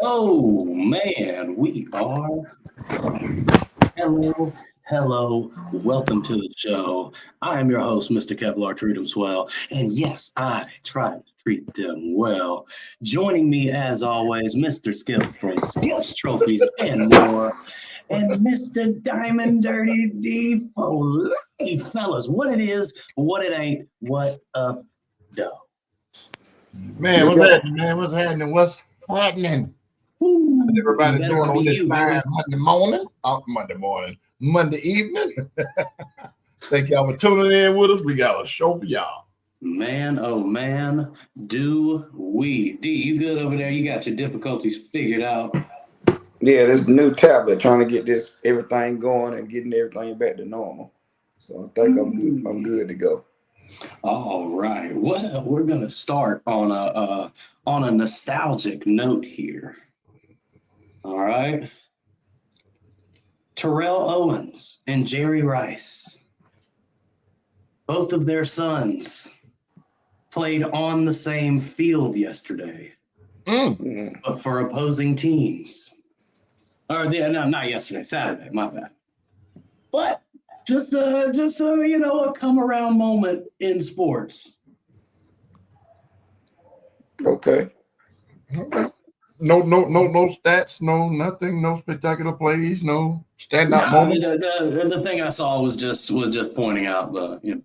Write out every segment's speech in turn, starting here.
Oh man, we are. Hello, hello. Welcome to the show. I am your host, Mr. Kevlar Treat 'em Swell. And yes, I try to treat them well. Joining me as always, Mr. Skip from Skip's Trophies and More, and Mr. Diamond Dirty D for life. Fellas, what it is, what it ain't, what up, though. Man, what's happening, man? What's happening? What's happening? How's everybody Better doing be on this you, fine baby. Monday morning, Monday evening? Thank y'all for tuning in with us. We got a show for y'all. Man, oh man, do we. D, you good over there? You got your difficulties figured out. Yeah, this new tablet trying to get this everything going and getting everything back to normal. So I think I'm good. I'm good to go. All right. Well, we're gonna start on a nostalgic note here. All right. Terrell Owens and Jerry Rice, both of their sons played on the same field yesterday, but for opposing teams. No, not yesterday, Saturday. My bad. But just a come around moment in sports. Okay. No stats, no nothing, no spectacular plays, no standout I mean, moments. the thing I saw was just pointing out talking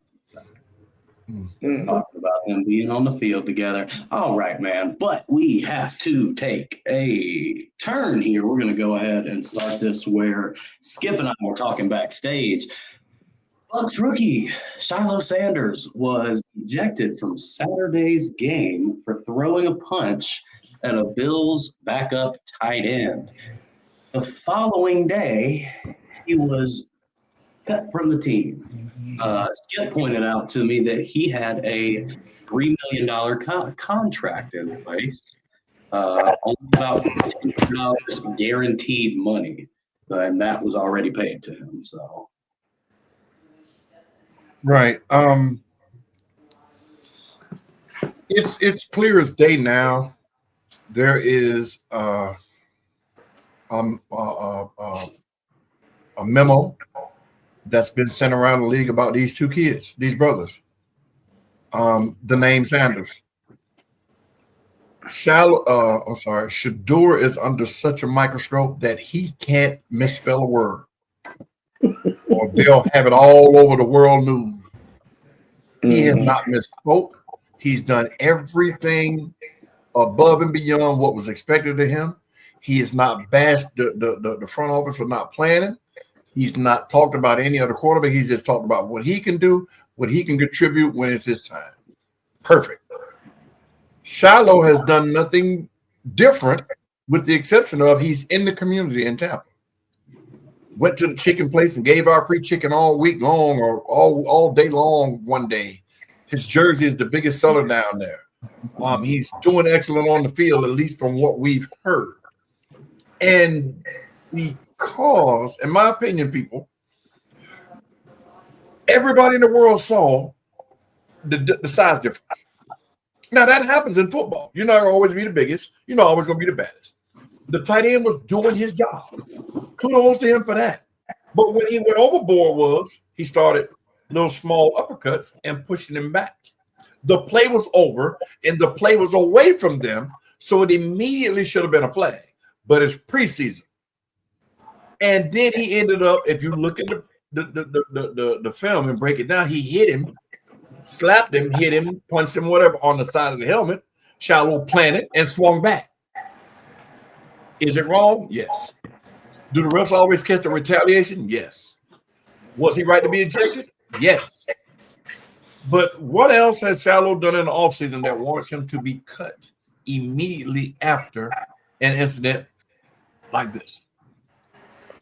about them being on the field together. All right, man. But we have to take a turn here. We're going to go ahead and start this where Skip and I were talking backstage. Bucks rookie Shiloh Sanders was ejected from Saturday's game for throwing a punch at a Bills backup tight end. The following day, he was cut from the team. Skip pointed out to me that he had a $3 million contract in place, only about $1,500 guaranteed money, and that was already paid to him. So, Right. It's clear as day now. There is a memo that's been sent around the league about these two kids, these brothers. The name Sanders. Shador is under such a microscope that he can't misspell a word, or they'll have it all over the world news. He has not misspoke. He's done everything above and beyond what was expected of him. He has not bashed the front office for not planning. He's not talked about any other quarterback. He's just talked about what he can do, what he can contribute when it's his time. Perfect. Shiloh has done nothing different, with the exception of he's in the community in Tampa. Went to the chicken place and gave out free chicken all week long, or all day long one day. His jersey is the biggest seller down there. He's doing excellent on the field, at least from what we've heard. And because, in my opinion, people, everybody in the world saw the size difference. Now, that happens in football. You're not going to always be the biggest. You're not always going to be the baddest. The tight end was doing his job. Kudos to him for that. But when he went overboard he started little small uppercuts and pushing him back. The play was over, and the play was away from them, so it immediately should have been a flag. But it's preseason. And then he ended up, if you look at the film and break it down, he hit him, slapped him, hit him, punched him, whatever, on the side of the helmet. Shiloh planted and swung back. Is it wrong? Yes. Do the refs always catch the retaliation? Yes. Was he right to be ejected? Yes. But what else has Shiloh done in the offseason that warrants him to be cut immediately after an incident like this?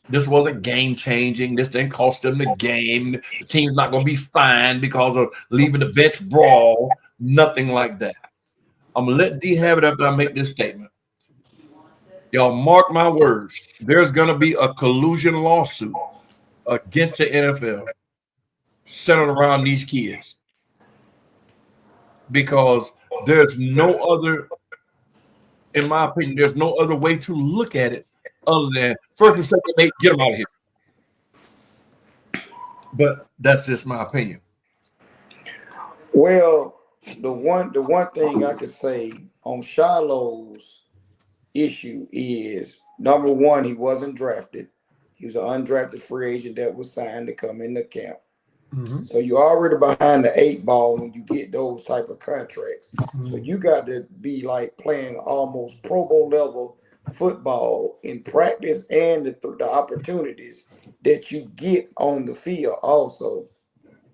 This wasn't game-changing. This didn't cost them the game. The team's not going to be fined because of leaving the bench brawl. Nothing like that. I'm going to let D have it after I make this statement. Y'all mark my words. There's going to be a collusion lawsuit against the NFL centered around these kids, because there's no other In my opinion, there's no other way to look at it other than first mistake they made, get them out of here. But that's just my opinion. Well, the one thing I could say on Shiloh's issue is, number one, he wasn't drafted. He was an undrafted free agent that was signed to come into camp. Mm-hmm. So you're already behind the 8 ball when you get those type of contracts. Mm-hmm. So you got to be like playing almost Pro Bowl level football in practice and the opportunities that you get on the field also.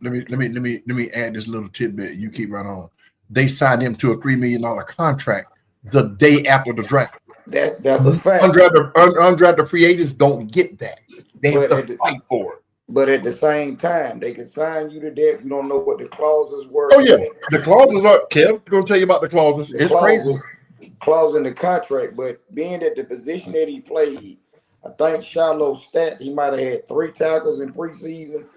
Let me add this little tidbit. You keep right on. They signed him to a $3 million contract the day after the draft. That's a fact. Undrafted free agents don't get that. They have to fight for it. But at the same time, they can sign you to that. We don't know what the clauses were. Oh yeah, the clauses are. Kev, going to tell you about the clauses. It's crazy. Clause in the contract, but being at the position that he played, I think Shiloh's stat, he might have had 3 tackles in preseason.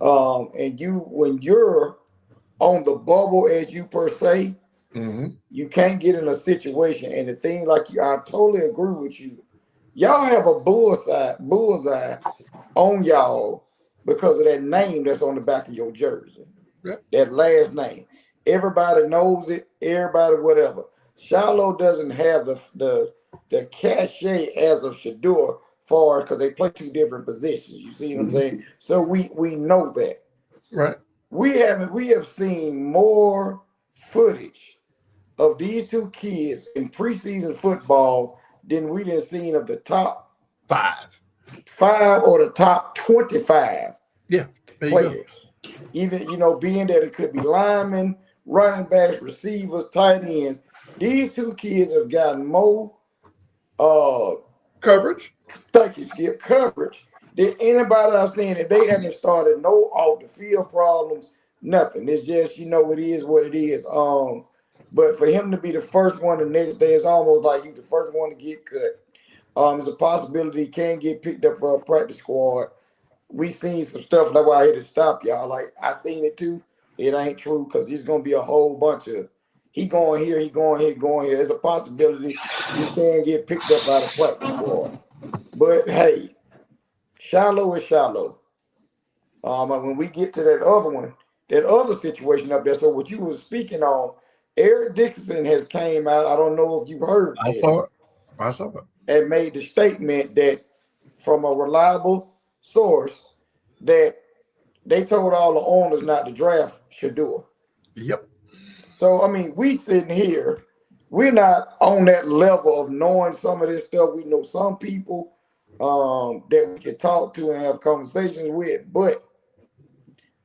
And when you're on the bubble as you per se, you can't get in a situation. And the thing, I totally agree with you. Y'all have a bullseye on y'all because of that name that's on the back of your jersey. Yep. That last name. Everybody knows it. Everybody, whatever. Shiloh doesn't have the cachet as of Shedeur for because they play 2 different positions. You see what I'm saying? So we know that. Right. We have seen more footage of these 2 kids in preseason football than we done seen of the top 5 or the top 25 players. Even, being that it could be linemen, running backs, receivers, tight ends. These 2 kids have gotten more coverage. Thank you, Skip. Coverage than anybody I've seen. And they haven't started no off the field problems, nothing. It's just, it is what it is. But for him to be the first one the next day, it's almost like he's the first one to get cut. There's a possibility he can get picked up for a practice squad. We seen some stuff. That's why I had to stop y'all. I seen it too. It ain't true because there's gonna be a whole bunch of he going here, he going here, going here. There's a possibility he can get picked up by the practice squad. But hey, Shiloh is Shiloh. When we get to that other one, that other situation up there. So what you were speaking on, Eric Dickerson has came out. I don't know if you heard. I saw it. And made the statement that from a reliable source that they told all the owners not to draft Shedeur. Yep. So, we sitting here, we're not on that level of knowing some of this stuff. We know some people that we can talk to and have conversations with, but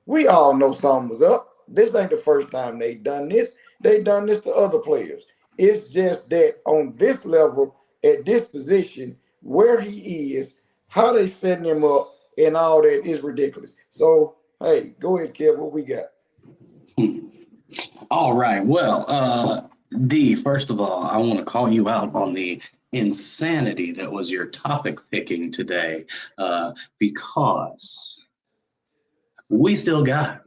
we all know something was up. This ain't the first time they done this. They done this to other players. It's just that on this level, at this position, where he is, how they setting him up and all that is ridiculous. So, hey, go ahead, Kev. What we got? All right. Well, D, first of all, I want to call you out on the insanity that was your topic picking today, because we still got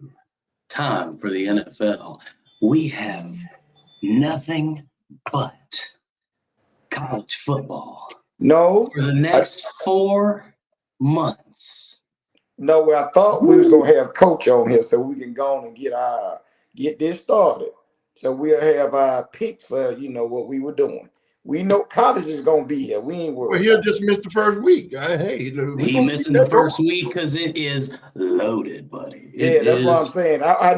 time for the NFL. We have nothing but college football. No. For the next 4 months. No, I thought we was gonna have Coach on here so we can go on and get this started. So we'll have our picks for what we were doing. We know college is gonna be here. We ain't worried. Well, he'll just miss the first week. Hey, he missing the first week because it is loaded, buddy. That's what I'm saying. I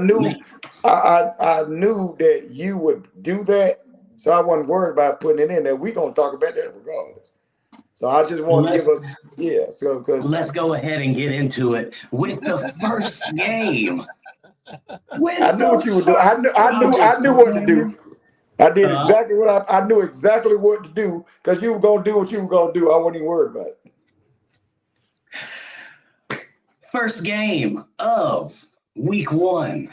knew that you would do that, so I wasn't worried about putting it in there. We're gonna talk about that regardless. So I just want to give So because let's go ahead and get into it with the first game. I knew what you would do. I knew what to do. I did exactly what I knew exactly what to do because you were gonna do what you were gonna do. I wasn't even worried about it. First game of week 1.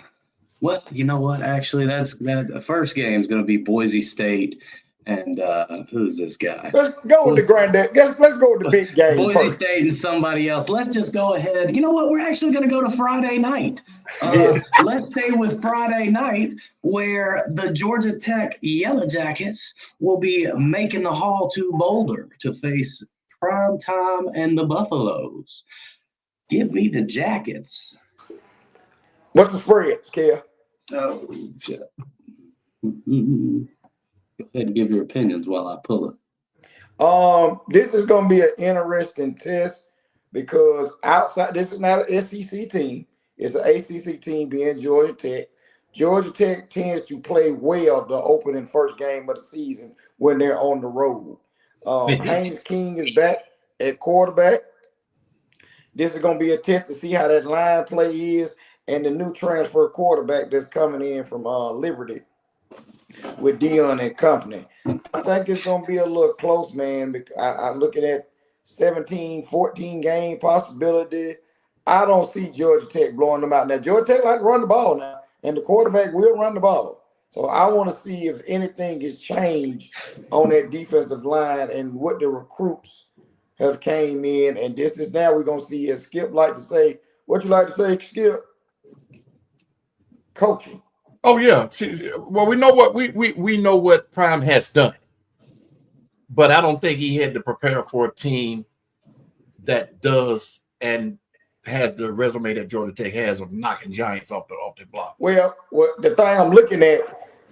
Well, you know what? Actually, the first game is going to be Boise State and who's this guy? Let's go with the granddad. Let's go with the big game Boise first. State and somebody else. Let's just go ahead. You know what? We're actually going to go to Friday night. Yes. Let's stay with Friday night, where the Georgia Tech Yellow Jackets will be making the haul to Boulder to face Prime Time and the Buffaloes. Give me the Jackets. What's the spread, Scale? Oh, shit. Go ahead and give your opinions while I pull it. This is going to be an interesting test because outside, this is not an SEC team. It's an ACC team being Georgia Tech. Georgia Tech tends to play well the opening first game of the season when they're on the road. Haynes King is back at quarterback. This is going to be a test to see how that line play is and the new transfer quarterback that's coming in from Liberty with Dion and company. I think it's going to be a little close, man. I'm looking at 17-14 game possibility. I don't see Georgia Tech blowing them out. Now, Georgia Tech like to run the ball now, and the quarterback will run the ball. So I want to see if anything has changed on that defensive line and what the recruits have came in. And this is now we're going to see, as Skip like to say, what you like to say, Skip? Coaching. Oh yeah. See, well, we know what we know what Prime has done, but I don't think he had to prepare for a team that does and has the resume that Georgia Tech has of knocking giants off the block. Well, the thing I'm looking at,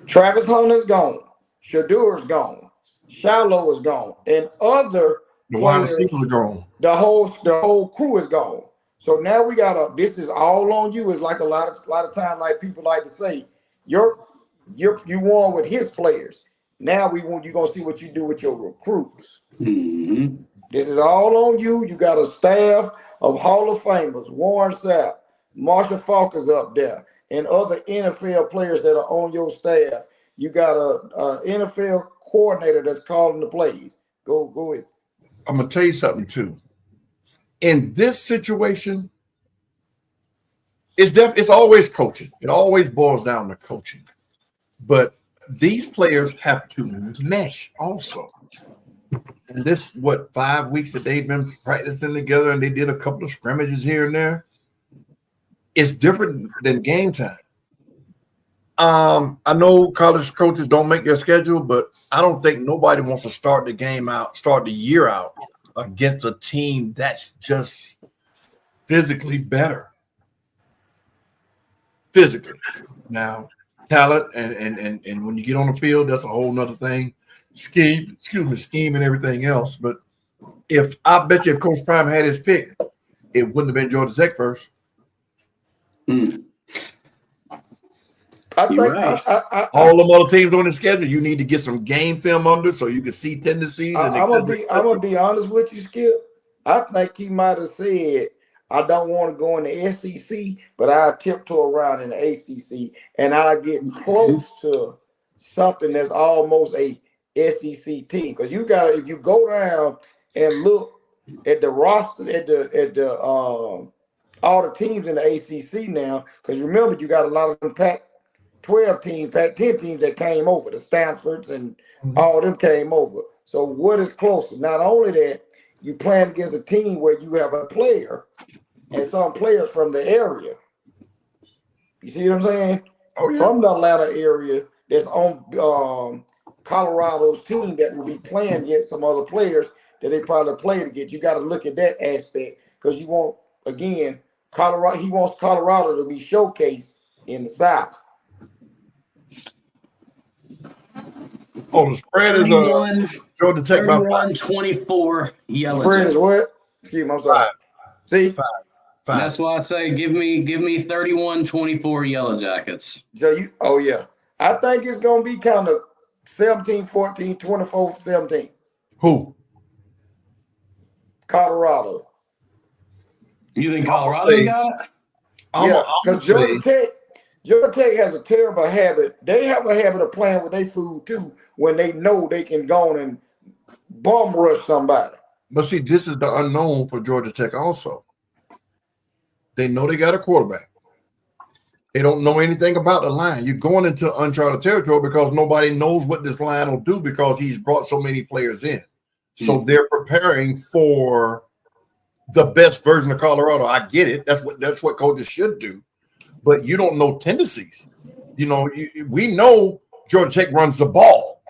Travis Hunter's gone, Shadur's gone, Shallow is gone, and other The wide players, receivers are gone. the whole crew is gone. So now we got this is all on you. It's like a lot of time, like people like to say, you won with his players. Now you're gonna see what you do with your recruits. Mm-hmm. This is all on you. You got a staff of Hall of Famers, Warren Sapp, Marshall Falkers up there, and other NFL players that are on your staff. You got a NFL coordinator that's calling the plays. Go ahead. I'm gonna tell you something too. In this situation, it's always coaching. It always boils down to coaching. But these players have to mesh also. And this, 5 weeks that they've been practicing together, and they did a couple of scrimmages here and there. It's different than game time. I know college coaches don't make their schedule, but I don't think nobody wants to start the year out against a team that's just physically better. Physically. Now, talent and when you get on the field, that's a whole nother thing. Scheme and everything else. But I bet you if Coach Prime had his pick, it wouldn't have been Georgia Tech first. I think right. All the other teams on the schedule, you need to get some game film under so you can see tendencies. I'm gonna be honest with you, Skip. I think he might have said, I don't want to go in the SEC, but I'll tiptoe around in the ACC and I'll get close to something that's almost a SEC team. Because if you go down and look at the roster, at the all the teams in the ACC now, because remember you got a lot of them Pac-12 teams, Pac-10 teams that came over, the Stanfords and all of them came over. So what is closer? Not only that, you playing against a team where you have a player and some players from the area. You see what I'm saying? Oh, yeah. From the Atlanta area that's on Colorado's team that will be playing against some other players that they probably played against. You got to look at that aspect because you want, again, Colorado. He wants Colorado to be showcased in the South. Oh, the spread is Georgia Tech by 31-24 Yellow Spread Jackets. is what? Excuse me, I'm sorry. 5. See? 5. That's why I say give me 31-24 Yellow Jackets. So yeah. I think it's gonna be kind of 17-14, 24-17. Who? Colorado. You think Colorado got it? Yeah, because Georgia Tech has a terrible habit. They have a habit of playing with their food too when they know they can go on and bum rush somebody. But see, this is the unknown for Georgia Tech also. They know they got a quarterback. They don't know anything about the line. You're going into uncharted territory because nobody knows what this line will do because he's brought so many players in. So they're preparing for the best version of Colorado. I get it. That's what coaches should do. But you don't know tendencies. You know, we know Georgia Tech runs the ball.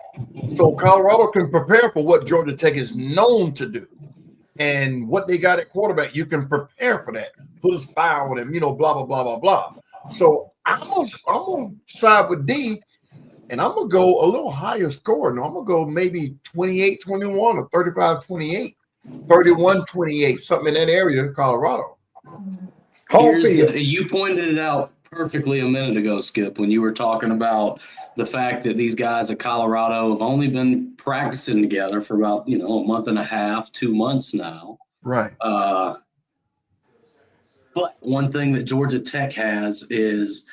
So Colorado can prepare for what Georgia Tech is known to do. And what they got at quarterback, you can prepare for that. Put a spy on him, you know, blah, blah, blah, blah, blah. So I'm gonna side with D, and I'm going to go a little higher score. No, I'm going to go maybe 28-21 or 35-28, 31-28, something in that area in Colorado. You pointed it out perfectly a minute ago, Skip, when you were talking about the fact that these guys at Colorado have only been practicing together for about, a month and a half, 2 months now. Right. But one thing that Georgia Tech has is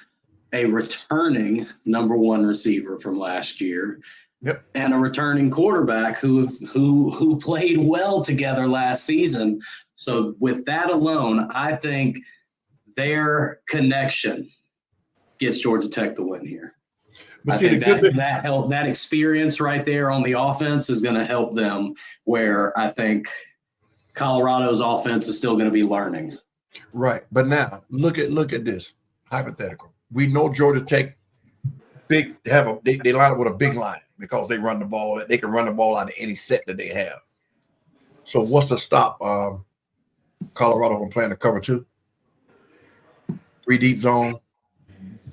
a returning number one receiver from last year. Yep. And a returning quarterback who played well together last season. So with that alone, I think their connection gets Georgia Tech the win here. But I think that experience right there on the offense is going to help them, where I think Colorado's offense is still going to be learning. Right. But now look at this hypothetical. We know Georgia Tech they line up with a big line because they run the ball. They can run the ball out of any set that they have. So what's to stop Colorado from playing the cover 2? 3 deep zone.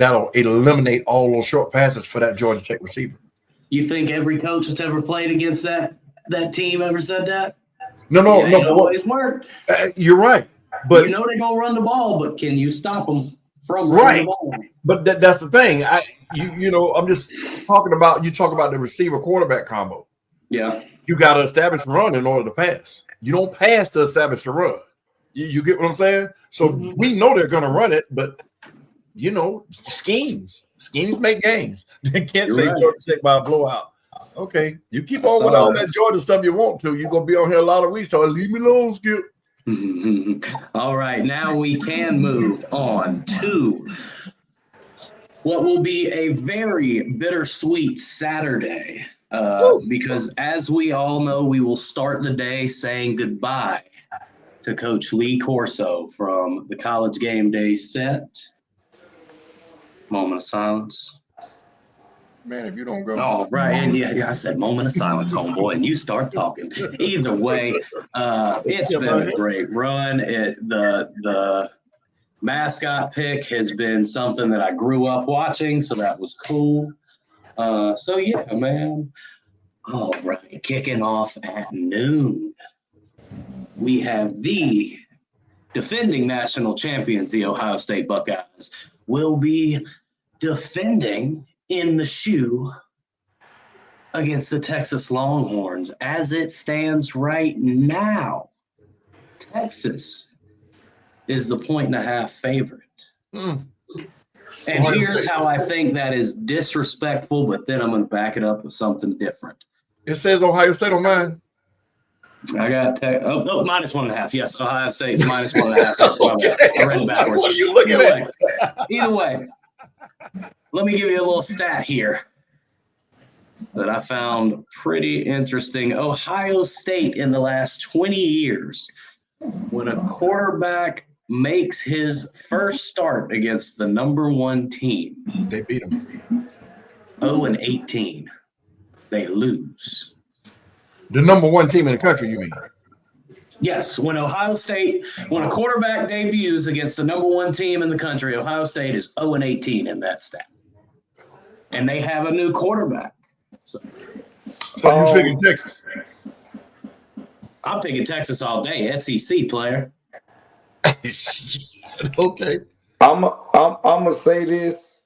It'll eliminate all those short passes for that Georgia Tech receiver. You think every coach that's ever played against that team ever said that? No. It always worked. You're right. But they're going to run the ball, but can you stop them from running the ball? But that's the thing. I'm just talking about, you talk about the receiver quarterback combo. Yeah. You got to establish a run in order to pass. You don't pass to establish a run. You get what I'm saying? So we know they're going to run it, but schemes make games. They can't say Georgia Tech by a blowout. Okay, you keep on with all that Georgia stuff you want to. You're going to be on here a lot of weeks. So leave me alone, Skip. All right, now we can move on to what will be a very bittersweet Saturday because as we all know, we will start the day saying goodbye to Coach Lee Corso from the College Game Day set. Moment of silence. Man, if you don't go. Oh, right. And yeah, I said moment of silence, homeboy, and you start talking. Either way, it's been a great run. The mascot pick has been something that I grew up watching, so that was cool. So, yeah, man. All right, kicking off at noon. We have the defending national champions, the Ohio State Buckeyes, will be defending in the shoe against the Texas Longhorns. As it stands right now, Texas is the 1.5 favorite. And here's how I think that is disrespectful, but then I'm going to back it up with something different. It says Ohio State on mine. I got -1.5. Yes, Ohio State -1.5. Okay. I read it backwards. What are you looking at? Either way, let me give you a little stat here that I found pretty interesting. Ohio State in the last 20 years, when a quarterback makes his first start against the number one team, they beat them. 0-18. They lose. The number one team in the country, you mean? Yes, when a quarterback debuts against the number one team in the country, Ohio State is 0-18 in that stat. And they have a new quarterback. So you're picking Texas? I'm picking Texas all day, SEC player. Okay. I'm gonna say this.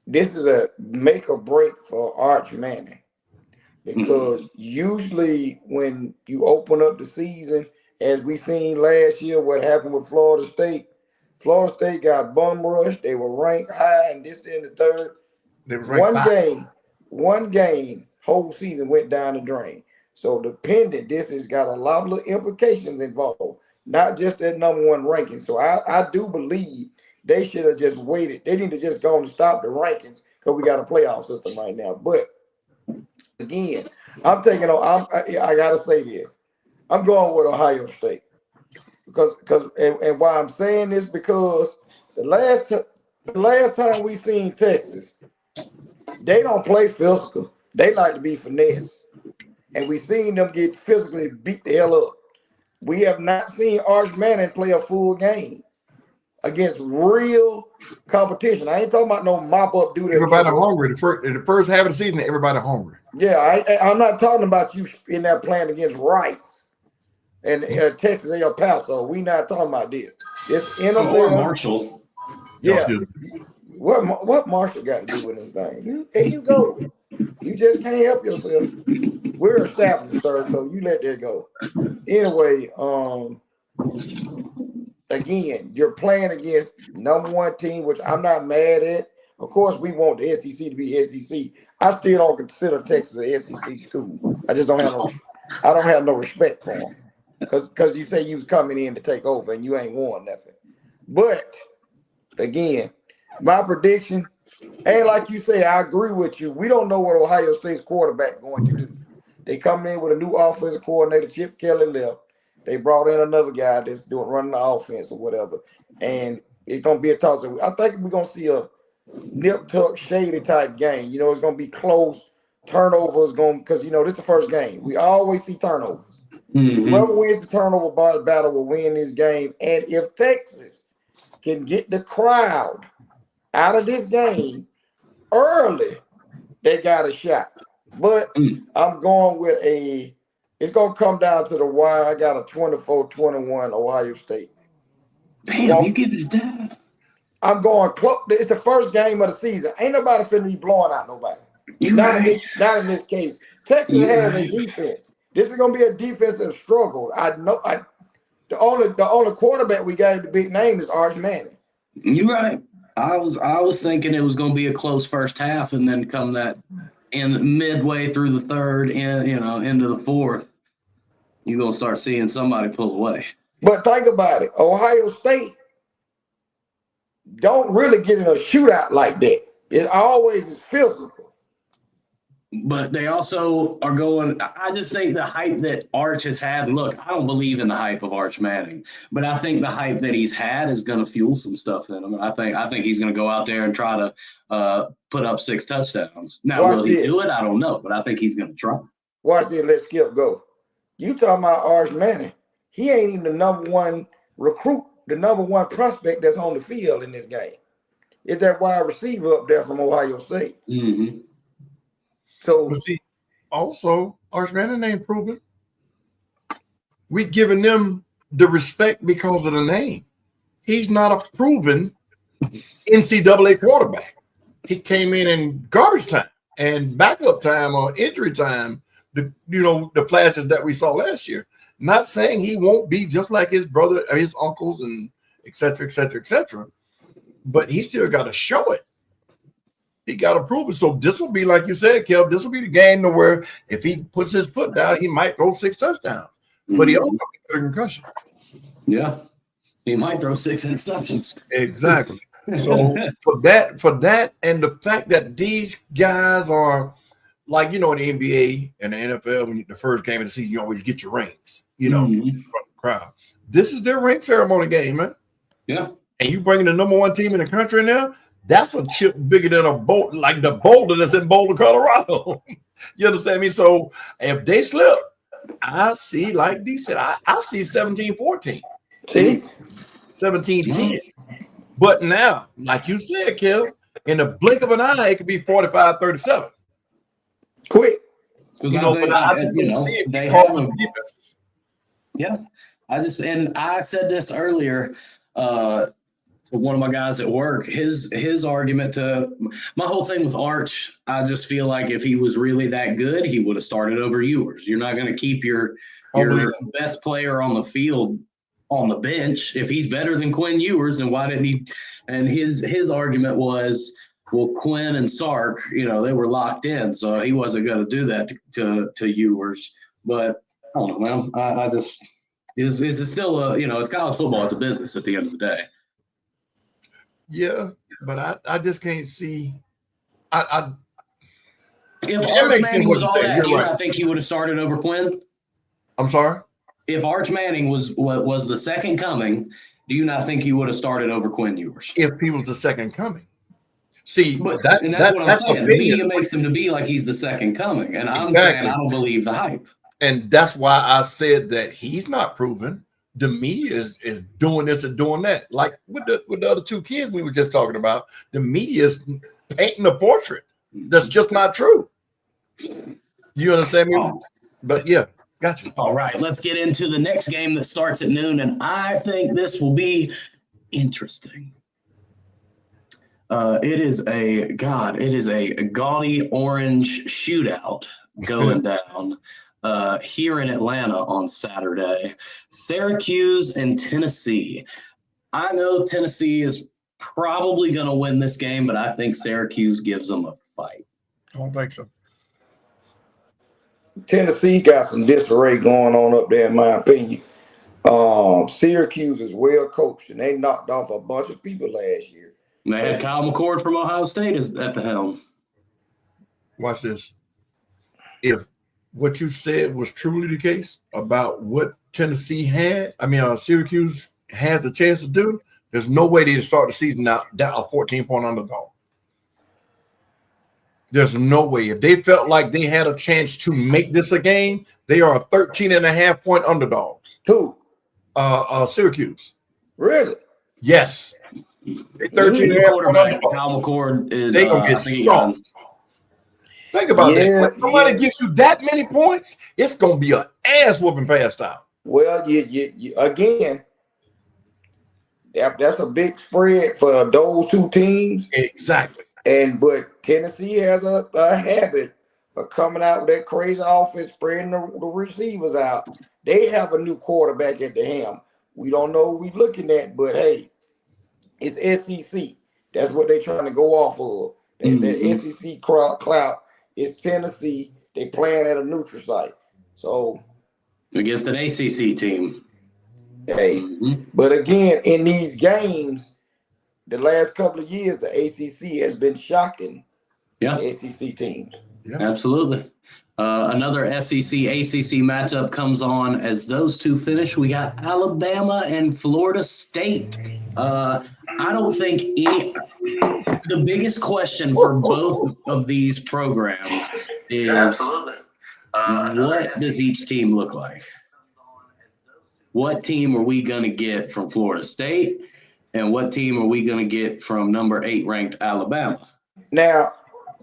This is a make or break for Arch Manning. Because usually when you open up the season, as we seen last year, what happened with Florida State got bum rushed. They were ranked high, and this and the third. They was ranked one game, whole season went down the drain. So this has got a lot of implications involved, not just that number one ranking. So I do believe They should have just waited. They need to just go and stop the rankings because we got a playoff system right now. But again, I'm taking on. I gotta say this. I'm going with Ohio State because and why I'm saying this because the last time we seen Texas, they don't play physical. They like to be finesse, and we seen them get physically beat the hell up. We have not seen Arch Manning play a full game against real competition. I ain't talking about no mop-up dude. Everybody hungry. The first half of the season, everybody hungry. Yeah, I'm not talking about you in that playing against Rice and Texas El Paso. We not talking about this. It's NFL. Marshall. Yeah. What Marshall got to do with anything? There you go. You just can't help yourself. We're established, sir, so you let that go. Anyway, again, you're playing against number one team, which I'm not mad at. Of course, we want the SEC to be SEC. I still don't consider Texas an SEC school. I just don't have no respect for them because you say you was coming in to take over and you ain't won nothing. But again, my prediction, and like you say, I agree with you. We don't know what Ohio State's quarterback going to do. They coming in with a new offensive coordinator, Chip Kelly left. They brought in another guy that's running the offense or whatever. And it's going to be a toss. I think we're going to see a nip tuck shady type game. It's going to be close. Turnovers because this is the first game. We always see turnovers. Mm-hmm. Whoever wins the turnover battle will win this game. And if Texas can get the crowd out of this game early, they got a shot. But I'm going with it's going to come down to the wire. I got a 24-21 Ohio State. Damn, you give it that. I'm going close. It's the first game of the season. Ain't nobody finna be blowing out nobody. Not in this case. Texas has a defense. This is going to be a defensive struggle. I know. The only quarterback we got the big name is Arch Manning. You're right. I was thinking it was going to be a close first half, and then come that in midway through the third, and into the fourth, you're going to start seeing somebody pull away. But think about it. Ohio State don't really get in a shootout like that. It always is physical. But they also are going. I just think the hype that Arch has had. Look, I don't believe in the hype of Arch Manning, but I think the hype that he's had is going to fuel some stuff in him. I think he's going to go out there and try to put up 6 touchdowns. Now, will he do it? I don't know, but I think he's going to try. Watch this. Let Skip go. You talking about Arch Manning? He ain't even the number one recruit, the number one prospect that's on the field in this game. It's that wide receiver up there from Ohio State. Mm-hmm. So, see, also, Arch Manning ain't proven. We giving them the respect because of the name. He's not a proven NCAA quarterback. He came in garbage time and backup time or injury time. The flashes that we saw last year. Not saying he won't be just like his brother, or his uncles, and et cetera, et cetera, et cetera. But he still got to show it. He got to prove it. So this will be, like you said, Kev, this will be the game to where if he puts his foot down, he might throw 6 touchdowns. Mm-hmm. But he also get a concussion. Yeah. He might throw 6 interceptions. Exactly. So for that, and the fact that these guys are like, in the NBA and the NFL, when the first game of the season, you always get your rings, from the crowd. This is their ring ceremony game, man. Yeah. And you bringing the number one team in the country now, that's a chip bigger than a boat, like the boulder that's in Boulder, Colorado. You understand me? So if they slip, I see, like D said, I see 17-14. See? 17-10. But now, like you said, Kev, in the blink of an eye, it could be 45-37. Quick. But I just don't see it because of defenses. Yeah. I said this earlier to one of my guys at work. His argument to my whole thing with Arch, I just feel like if he was really that good, he would have started over Ewers. You're not going to keep your best player on the field on the bench. If he's better than Quinn Ewers, then why didn't he? And his argument was, well, Quinn and Sark, they were locked in, so he wasn't going to do that to Ewers. But I don't know, man. I just is still it's college football. It's a business at the end of the day. Yeah, but I just can't see. If That Arch makes sense Manning what was you all say. that, You're do you right. not think he would have started over Quinn? I'm sorry. If Arch Manning was the second coming, do you not think he would have started over Quinn Ewers? If he was the second coming, see But and that's what I'm that's saying. The opinion. media makes him to be like he's the second coming, and I'm saying Exactly. I don't believe the hype. And that's why I said that he's not proven. The media is doing this and doing that. Like with the other two kids we were just talking about, the media is painting a portrait that's just not true. You understand me? Oh. But yeah, gotcha. All right, let's get into the next game that starts at noon, and I think this will be interesting. It is a gaudy orange shootout going down here in Atlanta on Saturday. Syracuse and Tennessee. I know Tennessee is probably going to win this game, but I think Syracuse gives them a fight. I don't think so. Tennessee got some disarray going on up there, in my opinion. Syracuse is well coached, and they knocked off a bunch of people last year. They had Kyle McCord from Ohio State is at the helm. Watch this. If what you said was truly the case about what Tennessee Syracuse has a chance to do, there's no way they start the season out down a 14-point underdog. There's no way. If they felt like they had a chance to make this a game, they are 13.5-point underdogs. Who? Syracuse. Really? Yes. 13.5-point underdogs. Kyle McCord is They're going to get strong. Think about that. When somebody gives you that many points, it's going to be an ass-whooping past out. Well, you again, that's a big spread for those two teams. Exactly. But Tennessee has a habit of coming out with that crazy offense, spreading the receivers out. They have a new quarterback at the helm. We don't know what we're looking at, but hey, it's SEC. That's what they're trying to go off of. That's that SEC clout. It's Tennessee. They playing at a neutral site. So against an ACC team. Hey, but again, in these games, the last couple of years, the ACC has been shocking. Yeah, SEC teams. Yeah. Absolutely. Another SEC-ACC matchup comes on as those two finish. We got Alabama and Florida State. I don't think the biggest question for both of these programs is what does each team look like? What team are we going to get from Florida State? And what team are we going to get from number 8 ranked Alabama? Now,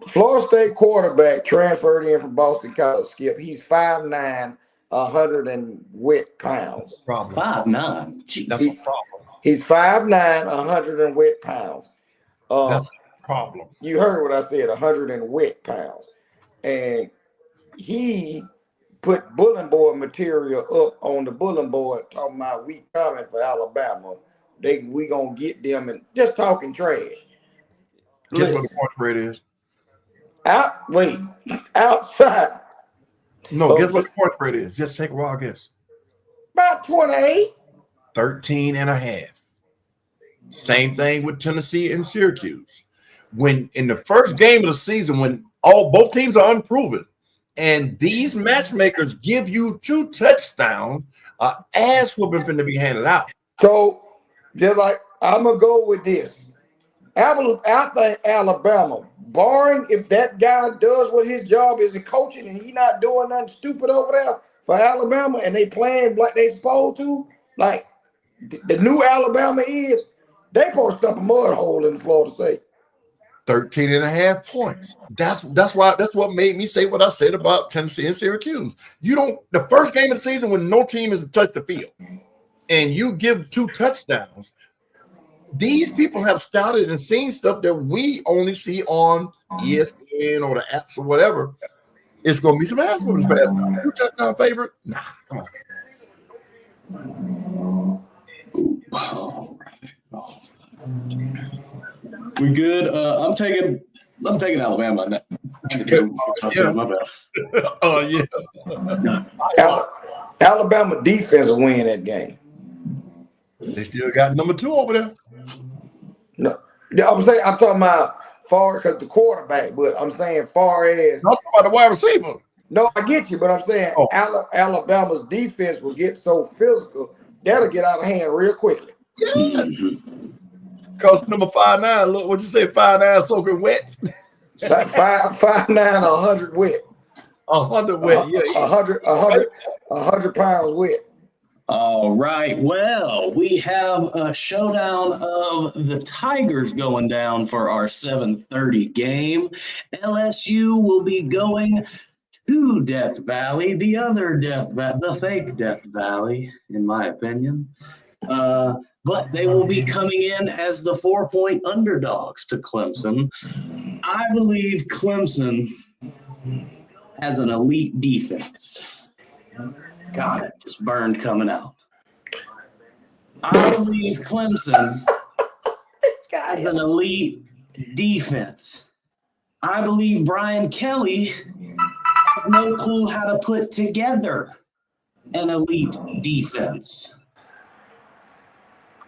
Florida State quarterback transferred in from Boston College, Skip. He's 5'9", 100 and wet pounds. 5'9"? That's a problem. He's 5'9", 100 and wet pounds. That's a problem. You heard what I said, 100 and wet pounds. And he put bulletin board material up on the bulletin board talking about we coming for Alabama. We gonna get them and just talking trash. Guess what the point spread is? Outside. No, guess what the point spread is? Just take a wild guess. About 28. 13.5. Same thing with Tennessee and Syracuse. When in the first game of the season, when both teams are unproven, and these matchmakers give you 2 touchdowns, ass whooping finna be handed out. So, just like I'm gonna go with this. I think Alabama, barring if that guy does what his job is in coaching and he not doing nothing stupid over there for Alabama, and they playing like they supposed to, like the new Alabama is, they supposed to stump a mud hole in Florida State. 13.5 points. That's what made me say what I said about Tennessee and Syracuse. The first game of the season when no team has touched the field and you give 2 touchdowns, these people have scouted and seen stuff that we only see on ESPN or the apps or whatever. It's going to be some ass whoopings fast. 2 touchdown favorite? Nah, come on. We good? I'm taking Alabama. My bad. Alabama defense will win that game. They still got number 2 over there. Yeah, I'm talking about far because the quarterback, but I'm saying far as I'm talking about the wide receiver. no, I get you, but I'm saying Alabama's defense will get so physical that'll get out of hand real quickly. Yes. Because number 5'9", look what you say, 5'9", soaking wet. 5'9", 100 wet. 100 wet, yeah. 100 pounds wet. All right. Well, we have a showdown of the Tigers going down for our 7:30 game. LSU will be going to Death Valley, the other Death Valley, the fake Death Valley, in my opinion. But they will be coming in as the 4-point underdogs to Clemson. I believe Clemson has an elite defense. Got it. Just burned coming out. I believe Clemson has an elite defense. I believe Brian Kelly has no clue how to put together an elite defense.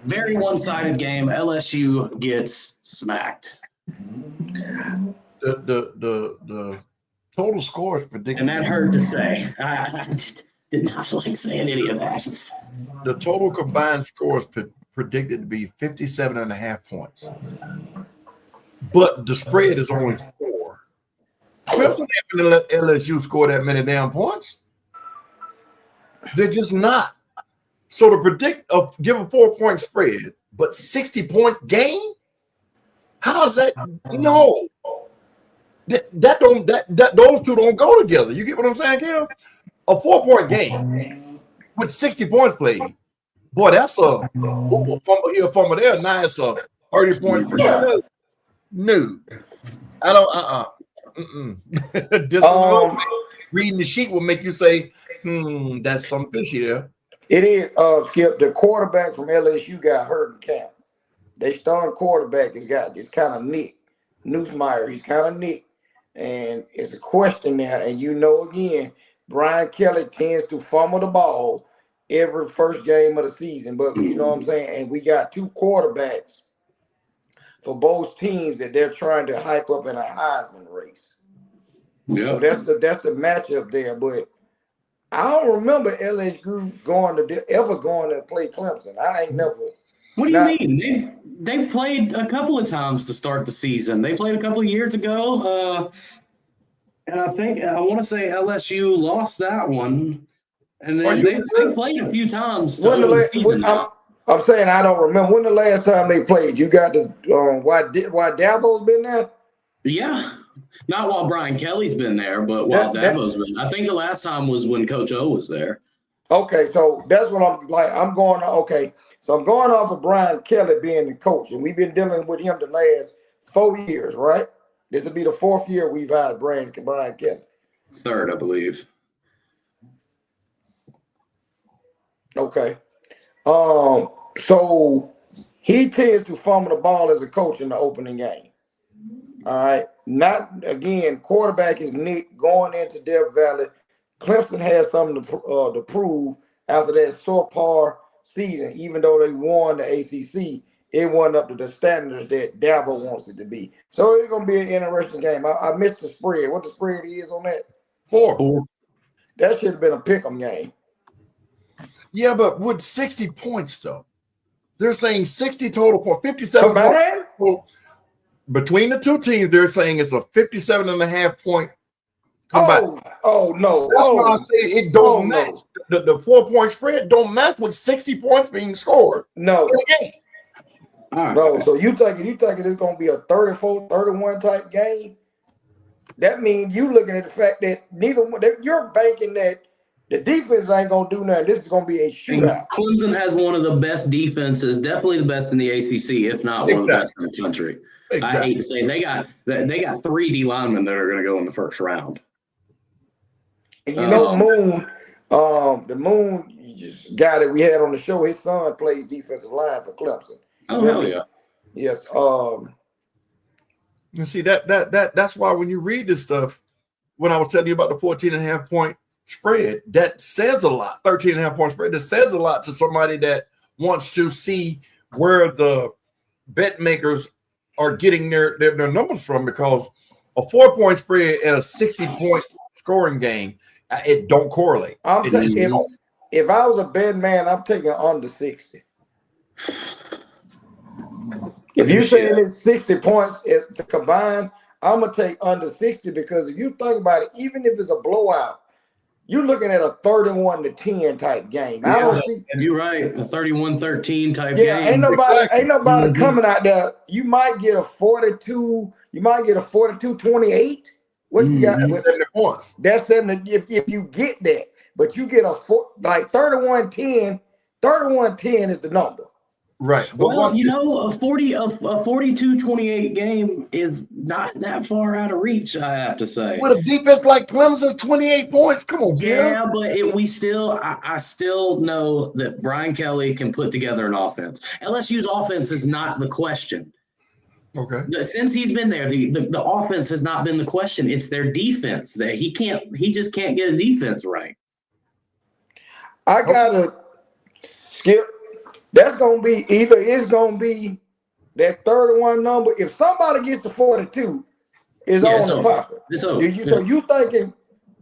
Very one-sided game. LSU gets smacked. The total score is predicted. And that hurt to say. I did not like saying any of that. The total combined score is predicted to be 57.5 points. But the spread is only 4. Clemson ain't going to let LSU score that many damn points. They're just not. So to predict give a 4-point spread, but 60 points game? How is that? No. Those two don't go together. You get what I'm saying, Kim? A 4-point game with 60 points played. Boy, that's a fumble here, fumble there. Now it's a 30 points per game. No. I don't reading the sheet will make you say, that's some fishy there. It is Skip, the quarterback from LSU got hurt in camp. They starting quarterback is kind of nick. Newsmeyer, he's kind of nick. And it's a question now. And again, Brian Kelly tends to fumble the ball every first game of the season. But you know what I'm saying? And we got 2 quarterbacks for both teams that they're trying to hype up in a Heisman race. Yeah. So that's the matchup there. But I don't remember LSU ever going to play Clemson. I ain't never. What do you mean? They played a couple of times to start the season. They played a couple of years ago, and I want to say LSU lost that one. And then they played a few times to open the season. I'm saying I don't remember when the last time they played. You got the why Dabo's been there? Yeah. Not while Brian Kelly's been there, but while Dabo's been. I think the last time was when Coach O was there. Okay, so that's what I'm like. I'm going off of Brian Kelly being the coach, and we've been dealing with him the last 4 years, right? This will be the 4th year we've had Brian Kelly. 3rd, I believe. Okay. So he tends to fumble the ball as a coach in the opening game. All right. Not again, quarterback is Nick going into Death Valley. Clemson has something to prove after that subpar season. Even though they won the ACC, it wasn't up to the standards that Dabo wants it to be. So it's going to be an interesting game. I missed the spread. What the spread is on that? 4. That should have been a pick'em game. Yeah, but with 60 points, though. They're saying 60 total points, 57 points. Between the 2 teams, they're saying it's a 57.5 point combined. Oh no. That's why I say it don't match. The 4-point spread don't match with 60 points being scored. No. Right. No, so you thinking it's going to be a 34-31 type game? That means you looking at the fact that you're banking that the defense ain't going to do nothing. This is going to be a shootout. Clemson has one of the best defenses, definitely the best in the ACC, if not one of the best in the country. Exactly. I hate to say they got 3 D linemen that are going to go in the first round. And the Moon guy that we had on the show, his son plays defensive line for Clemson. Oh, hell yeah. Yes. You see that's why when you read this stuff, when I was telling you about the 14.5 point spread, that says a lot. 13.5 point spread, that says a lot to somebody that wants to see where the bet makers are getting their numbers from, because a 4-point spread and a 60-point scoring game, it don't correlate. I'm saying if I was a bad man, I'm taking under 60. If you're saying it's 60 points to combine, I'm gonna take under 60, because if you think about it, even if it's a blowout, you're looking at a 31-10 type game. I don't see. You're right, a 31-13 type game. Ain't nobody coming out there. You might get a 42. You might get a 42-28. What you got? That's 70 points. That's 70 if you get that. But you get a 31-10. 31-10 is the number. Right. But well, you know, a 42-28 game is not that far out of reach, I have to say. With a defense like Clemson's 28 points, come on, yeah, but I still know that Brian Kelly can put together an offense. LSU's offense is not the question. Okay. Since he's been there, the offense has not been the question. It's their defense that he just can't get a defense right. I gotta skip. That's going to be either it's going to be that 31 number. If somebody gets to 42, it's on the popper. So you thinking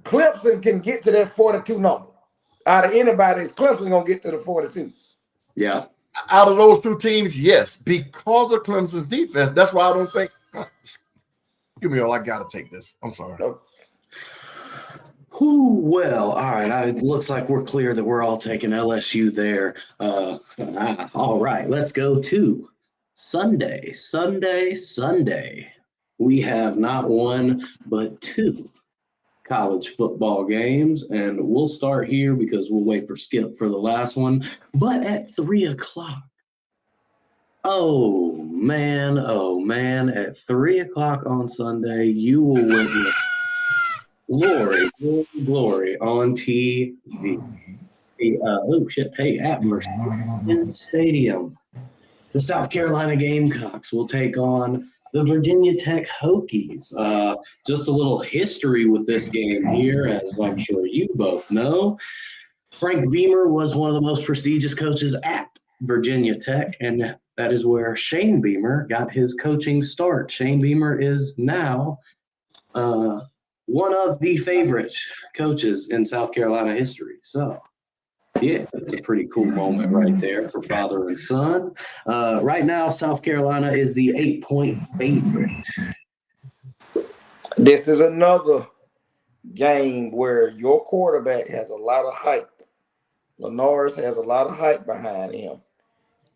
Clemson can get to that 42 number? Out of anybody, is Clemson going to get to the 42? Yeah. Out of those two teams, yes. Because of Clemson's defense. That's why I don't think. Give me all. I got to take this. I'm sorry. No. Well, all right. It looks like we're clear that we're all taking LSU there. All right, let's go to Sunday. We have not one, but two college football games, and we'll start here because we'll wait for Skip for the last one. But at 3:00. Oh man, at 3:00 on Sunday, you will witness glory on TV. At Mercedes Stadium, the South Carolina Gamecocks will take on the Virginia Tech Hokies. Just a little history with this game here, as I'm sure you both know. Frank Beamer was one of the most prestigious coaches at Virginia Tech, and that is where Shane Beamer got his coaching start. Shane Beamer is now one of the favorite coaches in South Carolina history. So, yeah, that's a pretty cool moment right there for father and son. Right now, South Carolina is the 8-point favorite. This is another game where your quarterback has a lot of hype. Lenore's has a lot of hype behind him.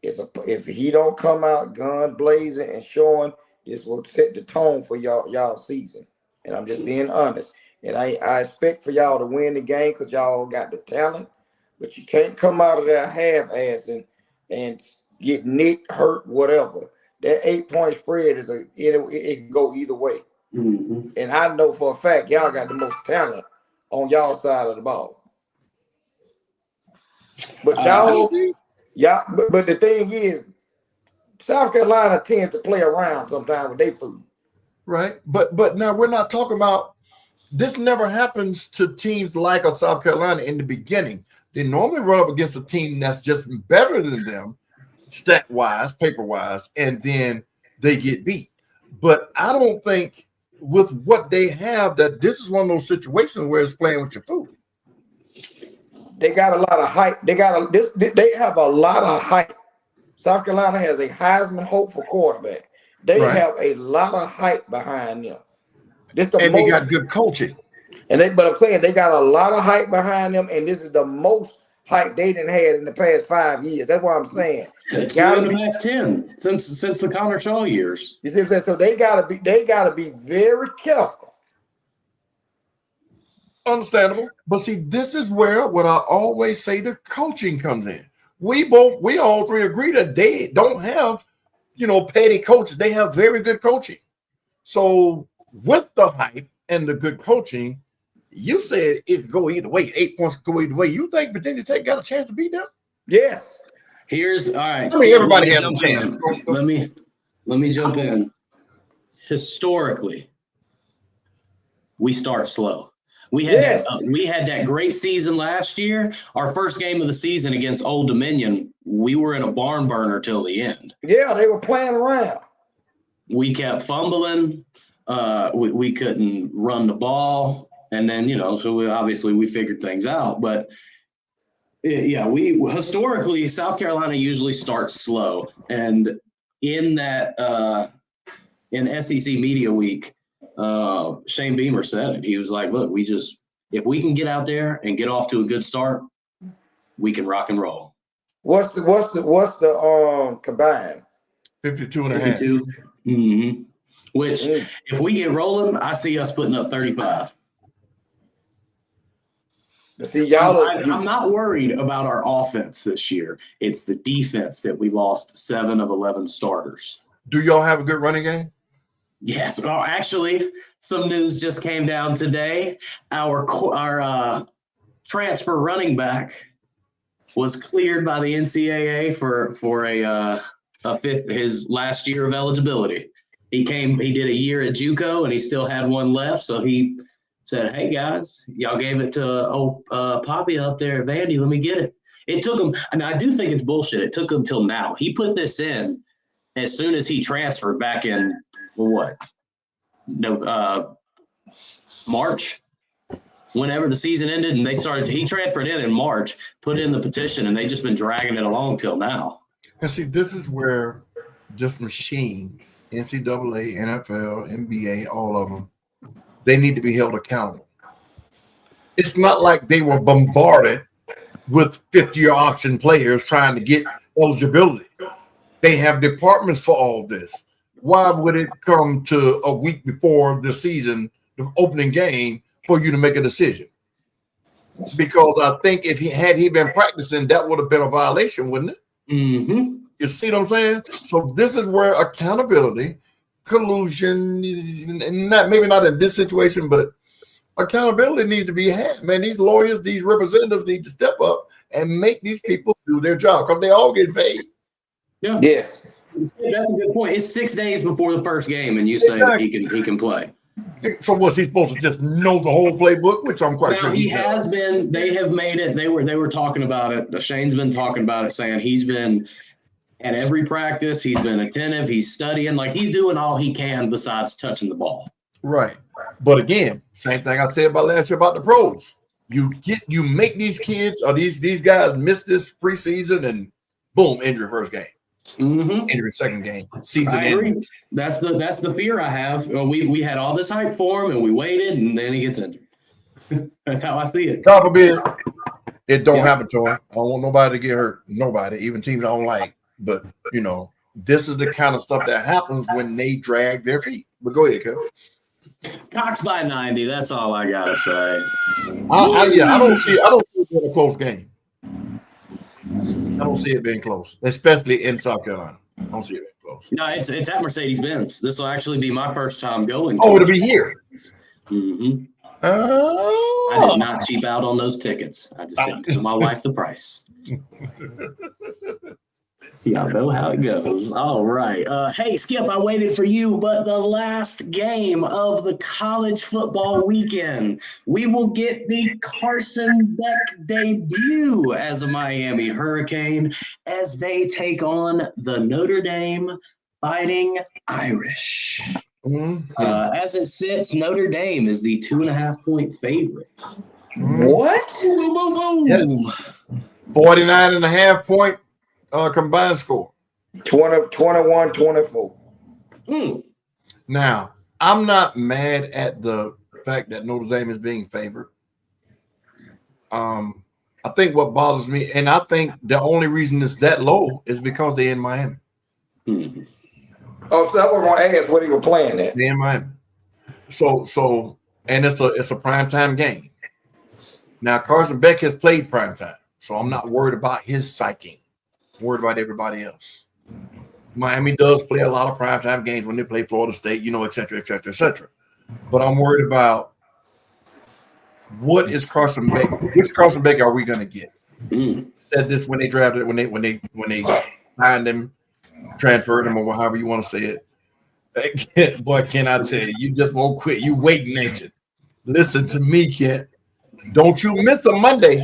If he don't come out gun blazing and showing, this will set the tone for y'all season. And I'm just being honest. And I expect for y'all to win the game because y'all got the talent. But you can't come out of there half-assing and get nicked, hurt, whatever. That 8-point spread it can go either way. Mm-hmm. And I know for a fact y'all got the most talent on y'all side of the ball. But but the thing is, South Carolina tends to play around sometimes with their food. Right. But now we're not talking about this. Never happens to teams like a South Carolina in the beginning. They normally run up against a team that's just better than them, stat-wise, paper-wise, and then they get beat. But I don't think with what they have that this is one of those situations where it's playing with your food. They got a lot of hype. They have a lot of hype. South Carolina has a Heisman hopeful quarterback. They have a lot of hype behind them. They got good coaching. But I'm saying they got a lot of hype behind them, and this is the most hype they done had in the past 5 years. That's what I'm saying. It's in the past 10 since the Connor Shaw years. You see what I'm saying? So they gotta be very careful. Understandable. But see, this is where what I always say the coaching comes in. We all three agree that they don't have, petty coaches. They have very good coaching. So with the hype and the good coaching, you said it could go either way. 8 points could go either way. You think Virginia Tech got a chance to beat them? Yes. All right. I mean, everybody has a chance. Let me jump in. Historically, we start slow. We had that great season last year. Our first game of the season against Old Dominion, we were in a barn burner till the end. Yeah, they were playing around. we kept fumbling. We couldn't run the ball. And then, so we figured things out. But, we historically, South Carolina usually starts slow. And in that in SEC Media Week, Shane Beamer said it. He was like, look, if we can get out there and get off to a good start, we can rock and roll. What's the combined? 52 and a half. 52. Mm-hmm. Which, if we get rolling, I see us putting up 35. See, I'm not worried about our offense this year. It's the defense that we lost 7 of 11 starters. Do y'all have a good running game? Yes. Oh, actually, some news just came down today. Our transfer running back was cleared by the NCAA for a fifth, his last year of eligibility. He did a year at JUCO, and he still had one left. So he said, hey, guys, y'all gave it to Poppy up there at Vandy. Let me get it. It took him, and I do think it's bullshit. It took him till now. He put this in as soon as he transferred back in, March, whenever the season ended, and he transferred in March, put in the petition, and they've just been dragging it along till now. And see, this is where this machine, NCAA, NFL, NBA, all of them, they need to be held accountable. It's not like they were bombarded with 50-year option players trying to get eligibility. They have departments for all this. Why would it come to a week before the season, the opening game, for you to make a decision? Because I think if had he been practicing, that would have been a violation, wouldn't it? Mm-hmm. You see what I'm saying? So this is where accountability, collusion, and maybe not in this situation, but accountability needs to be had. Man, these lawyers, these representatives need to step up and make these people do their job because they all get paid. Yeah. Yes. That's a good point. It's 6 days before the first game, and you say that he can play. So was he supposed to just know the whole playbook? Which I'm quite sure he has been. They have made it. They were talking about it. Shane's been talking about it, saying he's been at every practice. He's been attentive. He's studying. Like, he's doing all he can besides touching the ball. Right. But again, same thing I said about last year about the pros. You make these kids or these guys miss this preseason, and boom, injury first game. Mm-hmm. Injury second game. Season I agree. ending. That's the fear I have. We had all this hype for him, and we waited, and then he gets injured. That's how I see it. God forbid it don't happen to him. I don't want nobody to get hurt. Nobody, even teams I don't like. But this is the kind of stuff that happens when they drag their feet. But go ahead, Kev. Cox by 90. That's all I gotta say. I don't see it being a close game. I don't see it being close, especially in South Carolina. I don't see it being close. No, it's at Mercedes-Benz. This will actually be my first time going. Oh, it'll be here. Mm-hmm. Oh. I did not cheap out on those tickets. I just didn't tell my wife the price. Y'all know how it goes. All right. Hey, Skip, I waited for you, but the last game of the college football weekend, we will get the Carson Beck debut as a Miami Hurricane as they take on the Notre Dame Fighting Irish. Mm-hmm. As it sits, Notre Dame is the 2.5-point favorite. What? Boom, boom, boom. Yes. 49.5-point combined score. 21-24. Now, I'm not mad at the fact that Notre Dame is being favored. I think what bothers me, and I think the only reason it's that low is because they're in Miami. Mm-hmm. Oh, so I was gonna ask what he was playing at. They're in Miami. So, and it's a primetime game. Now, Carson Beck has played primetime, so I'm not worried about his psyche. I'm worried about everybody else. Miami does play a lot of primetime games when they play Florida State, et cetera, et cetera, et cetera. But I'm worried about what is Carson Beck? Which Carson Beck are we going to get? Said this when they drafted, when they signed him, transferred him, or however you want to say it. Boy, can I tell you, you just won't quit. You waiting, ain't you? Listen to me, kid. Don't you miss a Monday.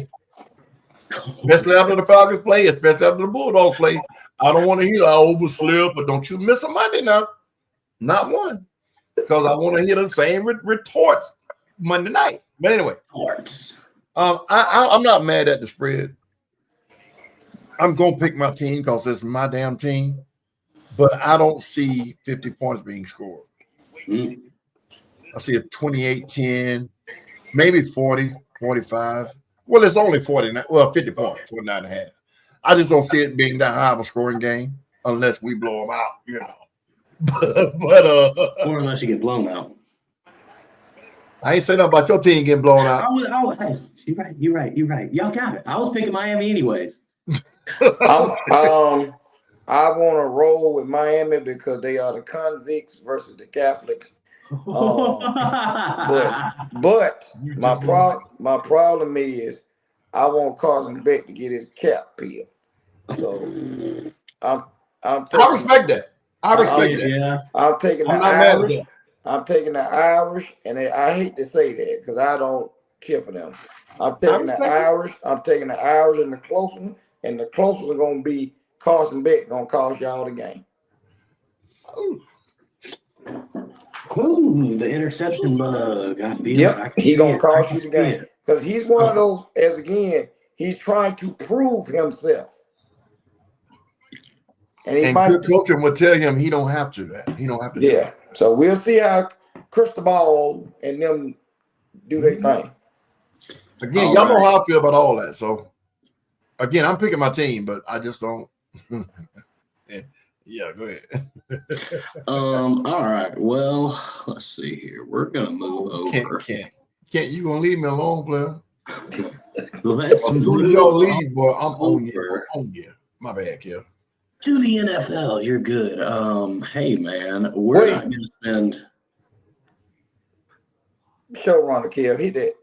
Especially after the Falcons play, especially after the Bulldogs play. I don't want to hear I overslept, but don't you miss a Monday now. Not one. Because I want to hear the same retorts Monday night. But anyway, I'm not mad at the spread. I'm going to pick my team because it's my damn team. But I don't see 50 points being scored. Mm. I see a 28-10, maybe 40, 45. Well, it's only 49. Well, 50 points, 49 and a half. I just don't see it being that high of a scoring game unless we blow them out, you know. Or unless you get blown out. I ain't saying nothing about your team getting blown out. Hey, you're right. Y'all got it. I was picking Miami anyways. I want to roll with Miami because they are the convicts versus the Catholics. But my problem is I want Carson Beck to get his cap peeled. So I respect that. Yeah. I'm taking the Irish. I'm taking the Irish, and I hate to say that because I don't care for them. I'm taking the Irish. I'm taking the Irish in the close one, and the close one are going to be Carson Beck going to cost y'all the game. Ooh, the interception bug. I feel yep, he's going to cost you the game because he's one of those. As again, he's trying to prove himself. And good coaching would tell him he don't have to. He don't have to. Yeah. So we'll see how Cristobal and them do their thing. Again, y'all know how I feel about all that. So again, I'm picking my team, but I just don't. Yeah, go ahead. All right. Well, let's see here. We're gonna move over. Can't you gonna leave me alone, player? As soon as y'all leave, boy, I'm on you. My bad, Kev. To the NFL, you're good. Hey man, we're not gonna spend. Showrunner, Kev, he did.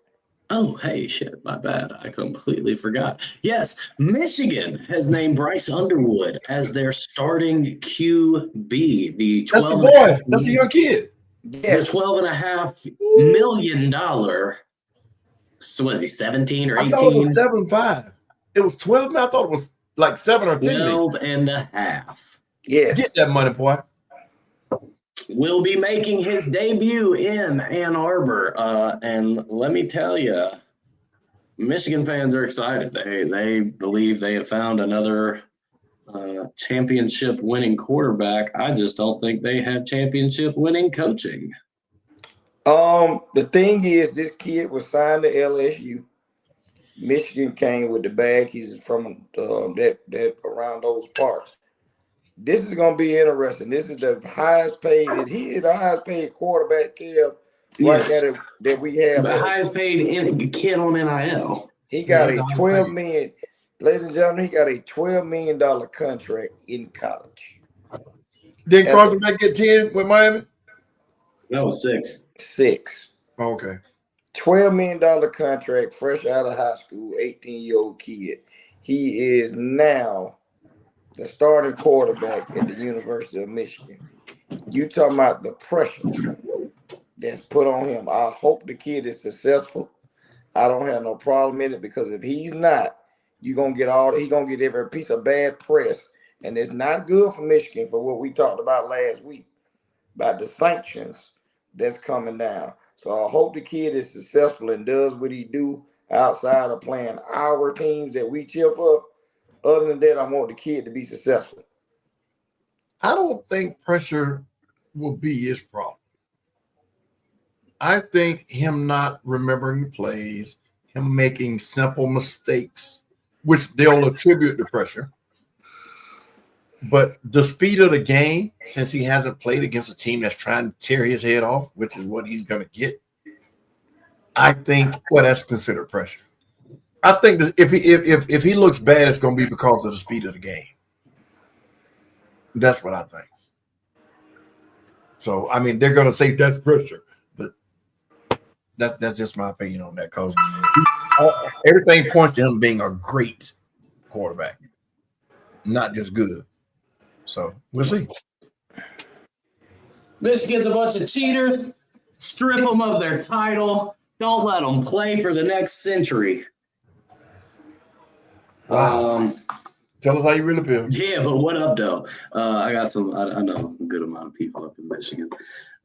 Oh, hey, shit, my bad. I completely forgot. Yes, Michigan has named Bryce Underwood as their starting QB. That's the boy. That's the young kid. Yes. The $12.5 million. So was he 17 or 18? I thought it was 7.5. It was 12. Now I thought it was like 7 or 10. 12.5. Yes. Get that money, boy. Will be making his debut in Ann Arbor. And let me tell you, Michigan fans are excited. They believe they have found another championship winning quarterback. I just don't think they have championship winning coaching. The thing is, this kid was signed to LSU. Michigan came with the bag. He's from that around those parts. This is going to be interesting. This is the highest paid. Is he the highest paid quarterback, Kev, right now that we have? The highest paid kid on NIL. He got a $12 million. Ladies and gentlemen, he got a $12 million contract in college. Did Carson Beck get 10 with Miami? That was 6. 6. Oh, okay. $12 million contract, fresh out of high school, 18-year-old kid. He is now the starting quarterback at the University of Michigan. You talking about the pressure that's put on him. I hope the kid is successful. I don't have no problem in it because if he's not, he's gonna get every piece of bad press. And it's not good for Michigan for what we talked about last week, about the sanctions that's coming down. So I hope the kid is successful and does what he do outside of playing our teams that we cheer for. Other than that, I want the kid to be successful. I don't think pressure will be his problem. I think him not remembering the plays, him making simple mistakes, which they'll attribute to pressure. But the speed of the game, since he hasn't played against a team that's trying to tear his head off, which is what he's going to get, I think that's considered pressure. I think that if he looks bad, it's going to be because of the speed of the game. That's what I think. So, I mean, they're going to say that's pressure, but that's just my opinion on that because everything points to him being a great quarterback, not just good. So, we'll see. Michigan's a bunch of cheaters. Strip them of their title. Don't let them play for the next century. Wow. Tell us how you really feel. Yeah, but what up, though? I got some. I know a good amount of people up in Michigan.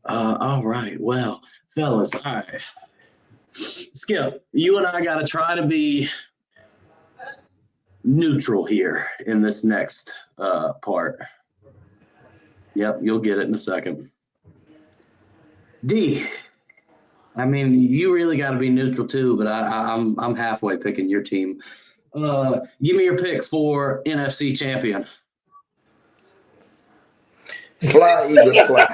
All right, well, fellas, all right. Skip, you and I got to try to be neutral here in this next part. Yep, you'll get it in a second. D, I mean, you really got to be neutral too, but I'm halfway picking your team. Give me your pick for NFC champion. Fly, Eagles, fly.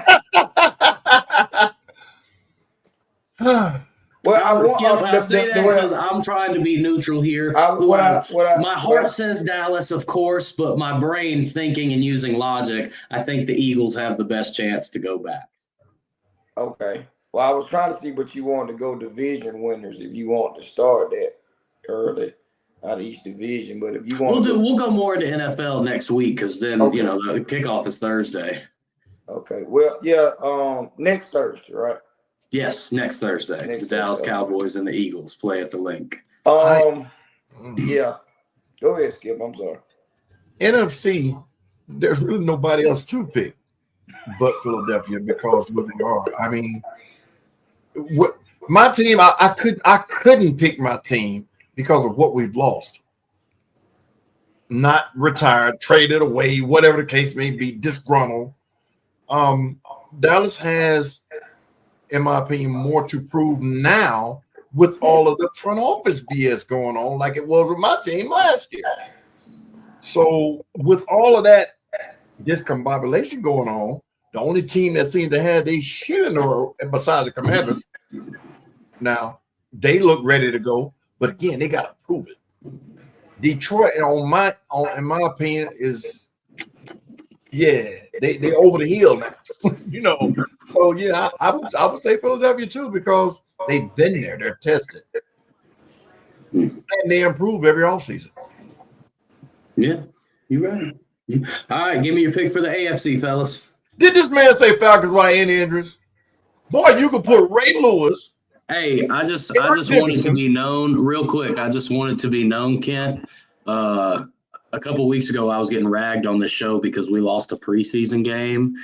Well, I say that because I'm trying to be neutral here. My heart says Dallas, of course, but my brain, thinking and using logic, I think the Eagles have the best chance to go back. Okay. Well, I was trying to see what you wanted to go division winners if you want to start that early out of each division. But if you want, we'll go more into NFL next week because then the kickoff is Thursday. Okay. Well, yeah. Next Thursday, right? Yes, next Thursday. The Dallas Cowboys and the Eagles play at the Link. Yeah. Go ahead, Skip. I'm sorry. NFC, there's really nobody else to pick but Philadelphia because of what they are. I mean, what my team, I couldn't pick my team because of what we've lost. Not retired, traded away, whatever the case may be, disgruntled. Dallas has, in my opinion, more to prove now with all of the front office BS going on, like it was with my team last year. So with all of that discombobulation going on, the only team that seems to have their shit in a row, besides the Commanders, now they look ready to go, but again, they got to prove it. Detroit, in my opinion, is they over the hill now, So yeah, I would say Philadelphia too because they've been there, they're tested, and they improve every offseason. Yeah, you're right. All right, give me your pick for the AFC, fellas. Did this man say Falcons without any injuries? Boy, you could put Ray Lewis. Hey, I just wanted to be known real quick. I just wanted to be known, Kent. A couple weeks ago, I was getting ragged on this show because we lost a preseason game,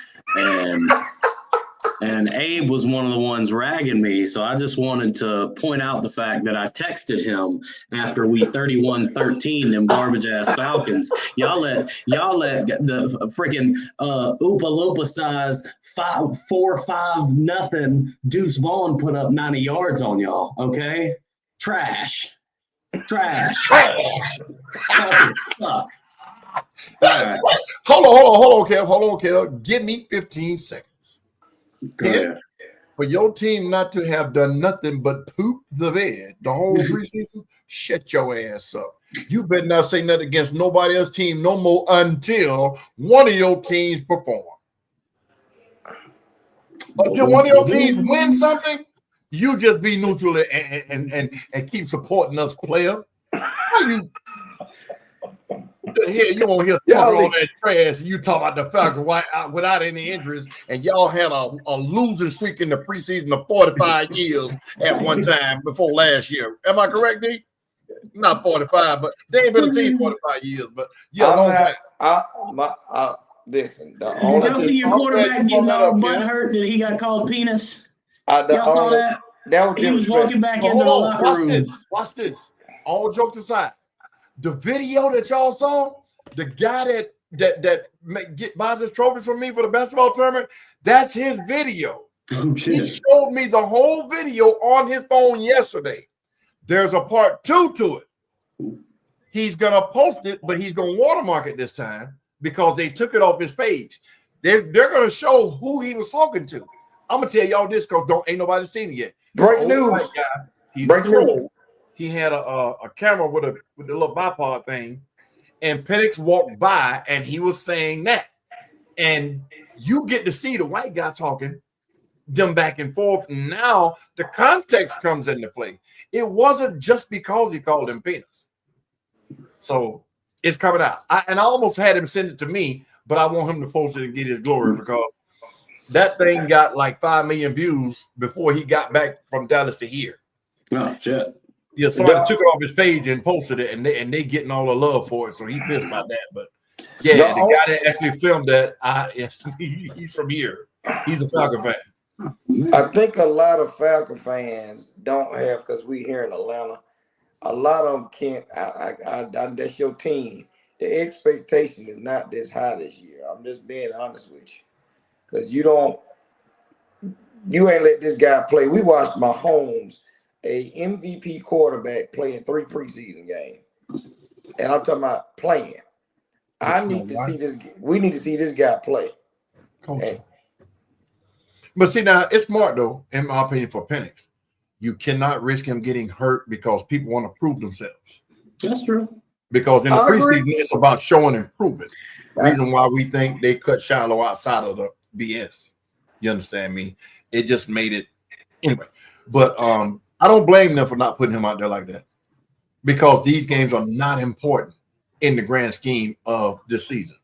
and Abe was one of the ones ragging me. So I just wanted to point out the fact that I texted him after we 31-13 them garbage ass Falcons. Y'all let the freaking Oopa Loopa size 4-5-0 Deuce Vaughn put up 90 yards on y'all. Okay, trash. Falcons suck. All right. Hold on, Kev. Give me 15 seconds. For your team not to have done nothing but poop the bed the whole preseason, shut your ass up. You better not say nothing against nobody else's team no more until one of your teams perform. Until one of your teams win something, you just be neutral and keep supporting us, player. How you? You won't hear talking all that trash. And you talk about the Falcons without any injuries, and y'all had a losing streak in the preseason of 45 years at one time before last year. Am I correct, D? Not 45, but they ain't been a team 45 years. But yeah, listen. Did y'all see your quarterback getting all butt hurt that he got called penis? Y'all saw that? He was walking back into the locker room. Watch this. All jokes aside. The video that y'all saw, the guy that buys his trophies from me for the basketball tournament, that's his video. Oh, shit. He showed me the whole video on his phone yesterday. There's a part 2 to it. He's going to post it, but he's going to watermark it this time because they took it off his page. They're going to show who he was talking to. I'm going to tell y'all this because ain't nobody seen it yet. Breaking news. He's cool. He had a camera with the little bipod thing, and Penix walked by, and he was saying that. And you get to see the white guy talking, them back and forth. Now the context comes into play. It wasn't just because he called him penis. So it's coming out. I almost had him send it to me, but I want him to post it and get his glory because that thing got like 5 million views before he got back from Dallas to here. Oh, shit. Yeah, somebody took it off his page and posted it, and they getting all the love for it, so he pissed about that. But yeah, the guy that actually filmed that, he's from here. He's a Falcon fan. I think a lot of Falcon fans don't have, because we here in Atlanta, a lot of them can't. That's your team. The expectation is not this high this year. I'm just being honest with you, because you ain't let this guy play. We watched Mahomes, a MVP quarterback, play in 3 preseason games, and I'm talking about playing. I need to see this. We need to see this guy play. But see, now it's smart though, in my opinion, for Penix. You cannot risk him getting hurt because people want to prove themselves. That's true. Because in the preseason, it's about showing and proving. Reason why we think they cut Shiloh outside of the BS. You understand me? It just made it anyway. But I don't blame them for not putting him out there like that, because these games are not important in the grand scheme of this season.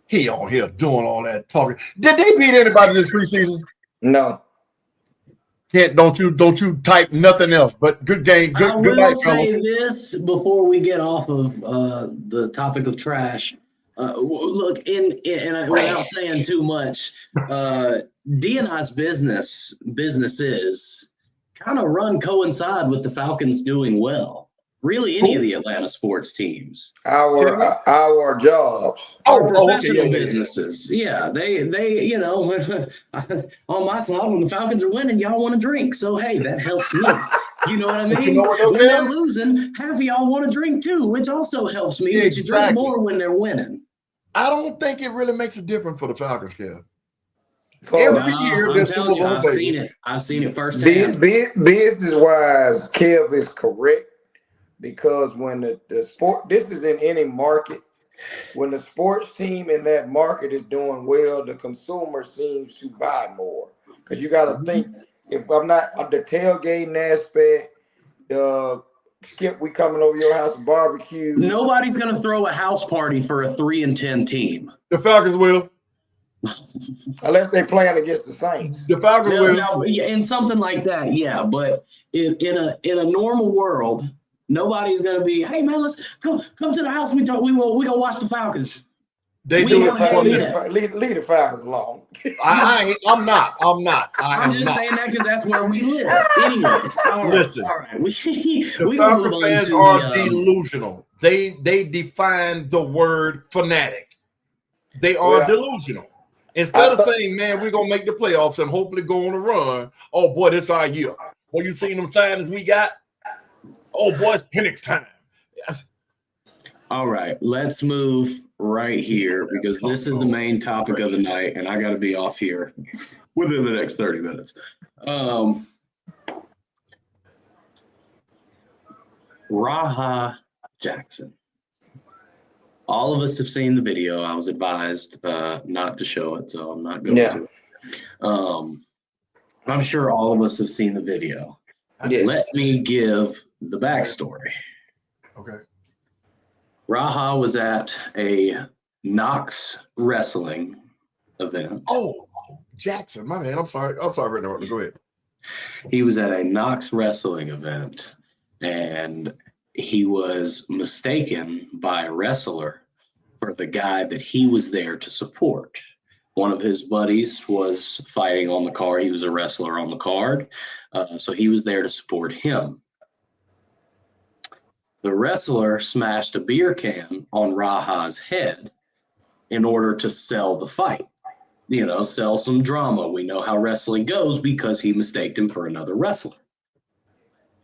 He on here doing all that talking. Did they beat anybody this preseason? No. Don't you type nothing else but good game, good night, fellas. I will say this before we get off of the topic of trash. Look, without saying too much, D&I's businesses kind of coincide with the Falcons doing well. Really, any of the Atlanta sports teams. Our jobs. Professional businesses. Yeah, they on my side, when the Falcons are winning, y'all want to drink. So hey, that helps me. You know what I mean? When they're losing, half of y'all want to drink too, which also helps me. But you drink more when they're winning. I don't think it really makes a difference for the Falcons, Kev. Every year, I'm telling you, I've seen it firsthand. Business wise, Kev is correct. Because when the sport, this is in any market, when the sports team in that market is doing well, the consumer seems to buy more. Because you got to think, if I'm not on the tailgating aspect, Skip, we coming over your house and barbecue. Nobody's going to throw a house party for a 3-10 team. The Falcons will. Unless they playing against the Saints. The Falcons will. No, in something like that, yeah. But in a normal world, nobody's gonna be, hey man, let's come to the house. We go watch the Falcons. Leave the Falcons alone. I'm not. I'm just saying that because that's where we live. Anyways, listen. All right. The Falcons fans are delusional. They define the word fanatic. They are delusional. Instead of saying, man, we're gonna make the playoffs and hopefully go on a run. Oh boy, this our year. Well, you seen them signings we got? Oh, boy, it's Penix time. Yes. All right, let's move right here because this is the main topic of the night, and I got to be off here within the next 30 minutes. Raha Jackson. All of us have seen the video. I was advised not to show it, so I'm not going to. I'm sure all of us have seen the video. Yes. Let me give the backstory. Okay. Raha was at a Knox wrestling event. Oh, Jackson, my man. I'm sorry, Rick. Go ahead. He was at a Knox wrestling event, and he was mistaken by a wrestler for the guy that he was there to support. One of his buddies was fighting on the card. He was a wrestler on the card. So he was there to support him. The wrestler smashed a beer can on Raha's head in order to sell the fight. Sell some drama. We know how wrestling goes because he mistaked him for another wrestler.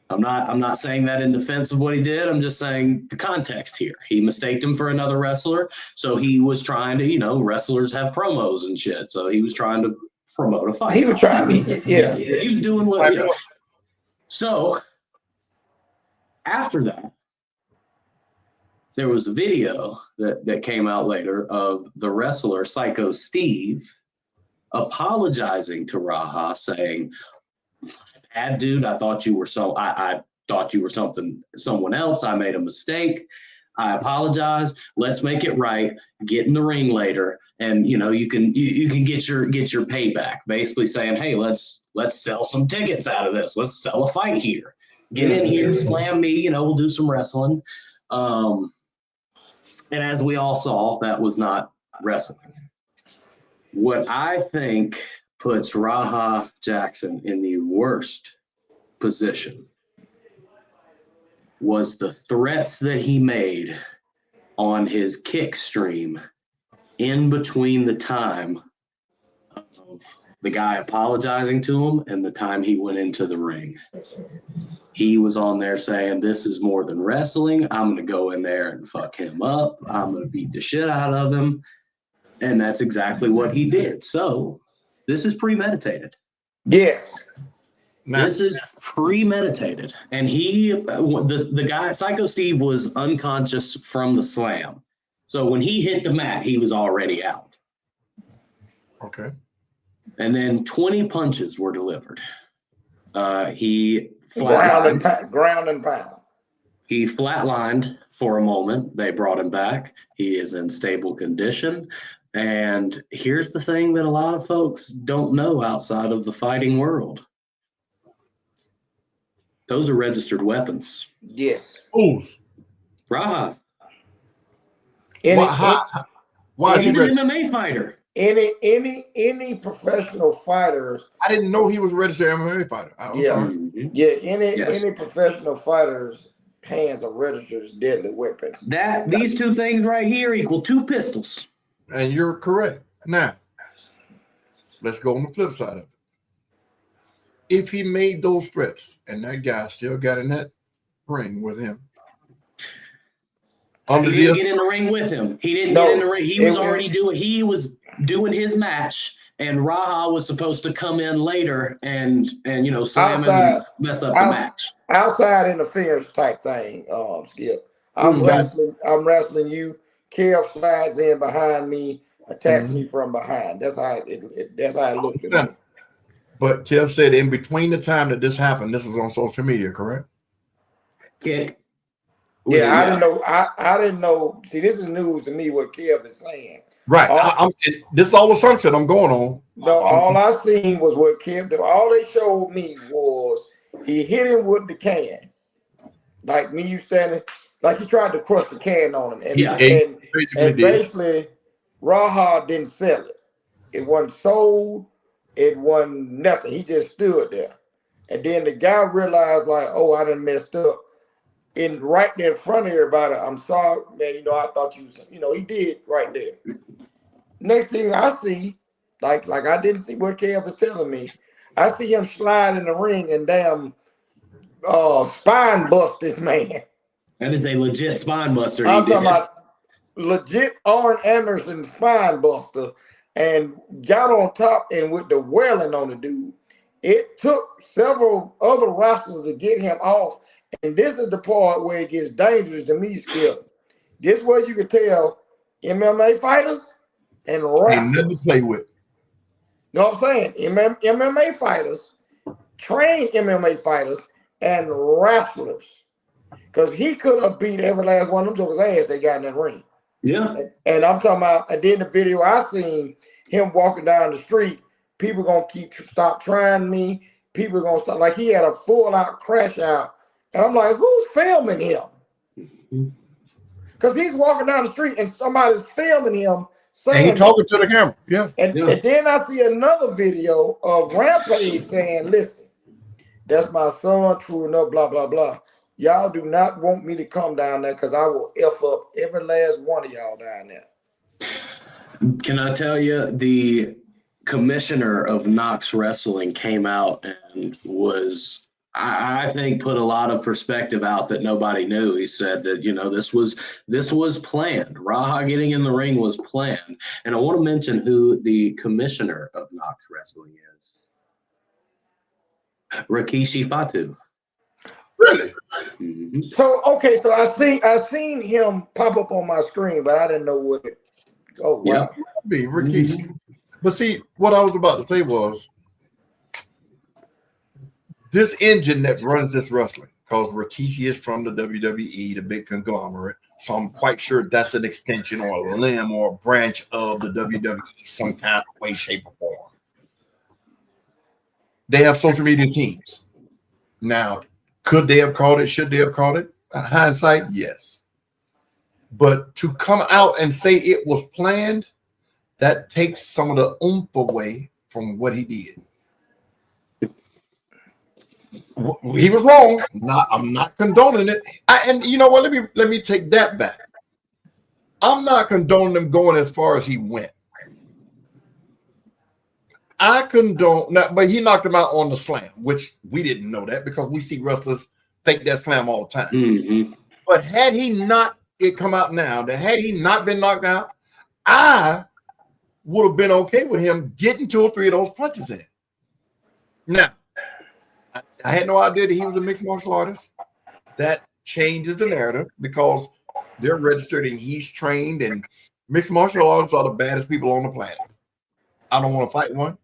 I'm not saying that in defense of what he did. I'm just saying the context here. He mistaked him for another wrestler. So he was trying to, wrestlers have promos and shit. So he was trying to promote a fight. He was trying to, he was doing what, So after that, there was a video that came out later of the wrestler Psycho Steve apologizing to Raha, saying, "Bad dude, I thought you were someone else. I made a mistake. I apologize. Let's make it right. Get in the ring later, and you can get your payback. Basically saying, hey, let's sell some tickets out of this. Let's sell a fight here. Get in here, slam me. We'll do some wrestling. And as we all saw, that was not wrestling. What I think puts Raha Jackson in the worst position was the threats that he made on his kick stream in between the time of the guy apologizing to him and the time he went into the ring. He was on there saying, this is more than wrestling. I'm going to go in there and fuck him up. I'm going to beat the shit out of him. And that's exactly what he did. So this is premeditated. Yes. This is premeditated. And the guy, Psycho Steve, was unconscious from the slam. So when he hit the mat, he was already out. Okay. And then 20 punches were delivered. He ground and pound. He flatlined for a moment. They brought him back. He is in stable condition. And here's the thing that a lot of folks don't know outside of the fighting world. Those are registered weapons. Yes. Whose? Raha. Why He's an MMA fighter. Any professional fighters. I didn't know he was a registered MMA fighter. Any professional fighters' hands are registered as deadly weapons. These two things right here equal 2 pistols. And you're correct. Now, let's go on the flip side of it. If he made those threats and that guy still got in that ring with him. He didn't get in the ring with him. He didn't get in the ring. He was doing his match, and Raha was supposed to come in later and slam him and mess up the match. Outside interference type thing, Skip. I'm wrestling you. Kev slides in behind me, attacks me from behind. That's how it looks to me. But Kev said in between the time that this happened, this was on social media, correct? Kick. Yeah, I didn't know. See, this is news to me what Kev is saying. Right. This is all assumption I'm going on. No, all I seen was what Kev did. All they showed me was he hit him with the can. Like me, you standing, like he tried to crush the can on him. And basically, Raha didn't sell it. It wasn't sold. It wasn't nothing. He just stood there. And then the guy realized, like, oh, I done messed up. And right there in front of everybody, I'm sorry, man, I thought you was, he did right there. Next thing I see, like I didn't see what Kev was telling me. I see him slide in the ring and damn spine bust this man. That is a legit spine buster. I'm talking about legit Arn Anderson spine buster, and got on top and with the wailing on the dude. It took several other wrestlers to get him off. And this is the part where it gets dangerous to me, Skip. This is where you can tell MMA fighters and wrestlers. Ain't nothing to play with. You know what I'm saying? MMA fighters, trained MMA fighters, and wrestlers. Because he could have beat every last one of them jokers' ass they got in that ring. Yeah. And I'm talking about, and then the video I seen him walking down the street, people going to stop trying me. People going to stop. Like he had a full-out crash out. And I'm like, who's filming him? Because he's walking down the street and somebody's filming him. And he's talking to the camera. Yeah. And then I see another video of Rampage saying, listen, that's my son, true enough, blah, blah, blah. Y'all do not want me to come down there because I will F up every last one of y'all down there. Can I tell you, the commissioner of Knox Wrestling came out and was... I think put a lot of perspective out that nobody knew. He said that, this was planned. Raha getting in the ring was planned. And I want to mention who the commissioner of Knox Wrestling is. Rikishi Fatu. Really? Mm-hmm. So I seen him pop up on my screen, but I didn't know what it. Oh wow. Yeah, be Rikishi. Mm-hmm. But see, what I was about to say was, this engine that runs this wrestling, because Rikishi is from the WWE, the big conglomerate. So I'm quite sure that's an extension or a limb or a branch of the WWE, some kind of way, shape, or form. They have social media teams. Now, could they have called it? Should they have called it? Hindsight, yes. But to come out and say it was planned, that takes some of the oomph away from what he did. He was wrong. I'm not condoning it. And you know what? Let me take that back. I'm not condoning him going as far as he went. I condone, but he knocked him out on the slam, which we didn't know that because we see wrestlers fake that slam all the time. Mm-hmm. But had he not come out now, that had he not been knocked out, I would have been okay with him getting 2 or 3 of those punches in. Now, I had no idea that he was a mixed martial artist. That changes the narrative because they're registered and he's trained, and mixed martial artists are the baddest people on the planet. I don't want to fight one.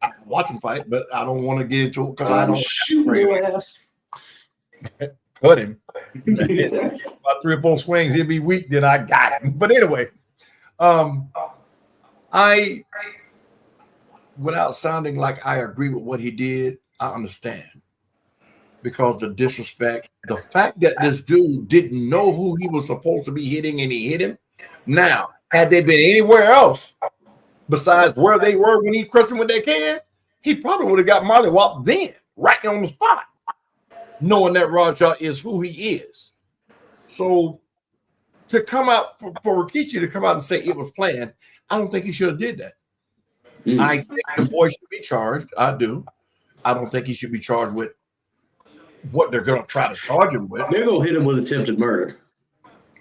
I can watch him fight, but I don't want to get into it because I don't shoot your ass. Cut him. About 3 or 4 swings, he'd be weak, then I got him. But anyway, I, without sounding like I agree with what he did, I understand. Because the disrespect, the fact that this dude didn't know who he was supposed to be hitting and he hit him. Now, had they been anywhere else besides where they were when he crushed him with that can, he probably would have got mollywopped then, right there on the spot, knowing that Raja is who he is. So to come out for Rikishi to come out and say it was planned, I don't think he should have did that. I think the boy should be charged. I do. I don't think he should be charged with what they're going to try to charge him with. They're going to hit him with attempted murder.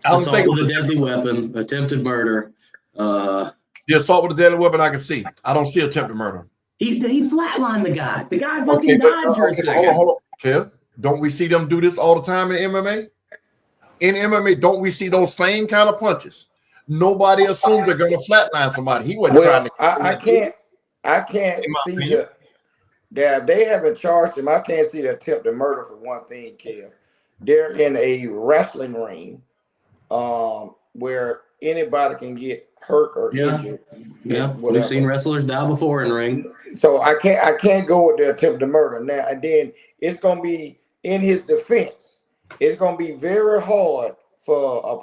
Assault with a deadly weapon, attempted murder. The assault with a deadly weapon, I can see. I don't see attempted murder. He flatlined the guy. The guy fucking died for a second. Hold on. Okay. Don't we see them do this all the time in MMA? In MMA, don't we see those same kind of punches? Nobody assumes they're going to flatline somebody. He wasn't trying to. I can't see that they haven't charged him. I can't see the attempted murder for one thing, Kev. They're in a wrestling ring where anybody can get hurt or injured. Yeah, we've seen wrestlers die before in ring. So I can't go with the attempted murder now. And then it's gonna be in his defense. It's gonna be very hard for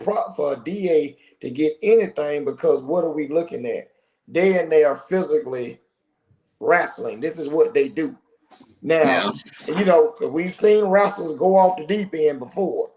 a DA to get anything because what are we looking at? They are physically wrestling. This is what they do. Now, you know, we've seen wrestlers go off the deep end before.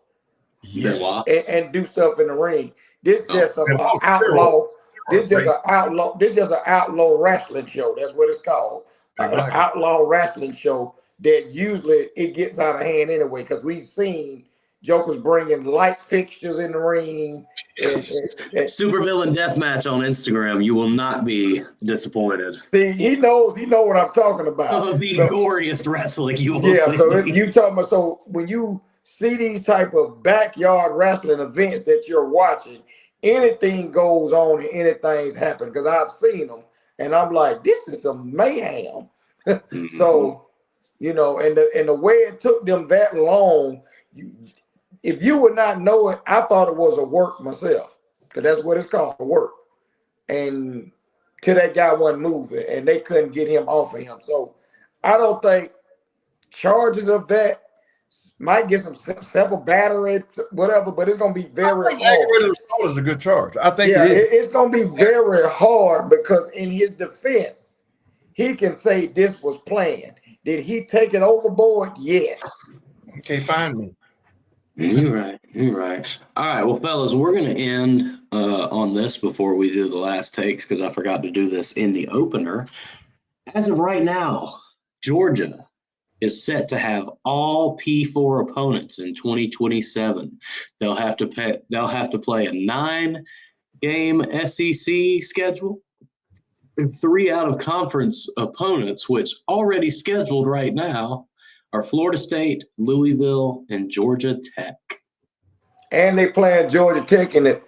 Yes. And do stuff in the ring. This just an outlaw. This just an outlaw. This just an outlaw wrestling show. That's what it's called. An outlaw wrestling show that usually it gets out of hand anyway because we've seen jokers bringing light fixtures in the ring. Supervillain Deathmatch on Instagram. You will not be disappointed. See, he knows what I'm talking about. Some of the goriest wrestling you will see. So you talking about, so when you see these type of backyard wrestling events that you're watching, anything goes on and anything's happened because I've seen them and I'm like, this is some mayhem. So, you know, and the way it took them that long, if you would not know it, I thought it was a work myself because that's what it's called, a work. And till that guy wasn't moving and they couldn't get him off of him. So I don't think charges of that might get some simple battery, whatever, but it's going to be very hard. Aggravated assault is a good charge. I think it's going to be very hard because in his defense, he can say this was planned. Did he take it overboard? Yes. Okay, find me. You're right. All right, well, fellas, we're going to end on this before we do the last takes because I forgot to do this in the opener. As of right now, Georgia is set to have all P4 opponents in 2027. They'll have to play a 9-game SEC schedule and 3 out of conference opponents, which already scheduled right now are Florida State, Louisville, and Georgia Tech. And they playing Georgia Tech in the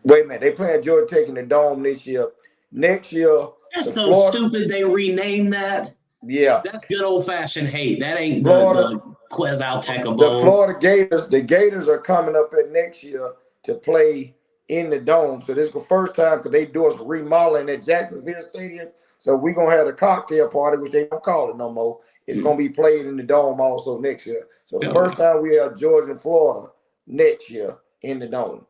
they playing Georgia Tech in the Dome this year. Next year, that's so stupid they renamed that. Yeah, that's good old fashioned hate. That ain't Florida. Quetzalcoatl The Bowl. Florida Gators, the Gators are coming up at next year to play in the Dome. So this is the first time because they doing some remodeling at Jacksonville Stadium. So we're gonna have a cocktail party, which they don't call it no more. It's gonna be played in the Dome also next year. So the first time we have Georgia and Florida next year in the Dome.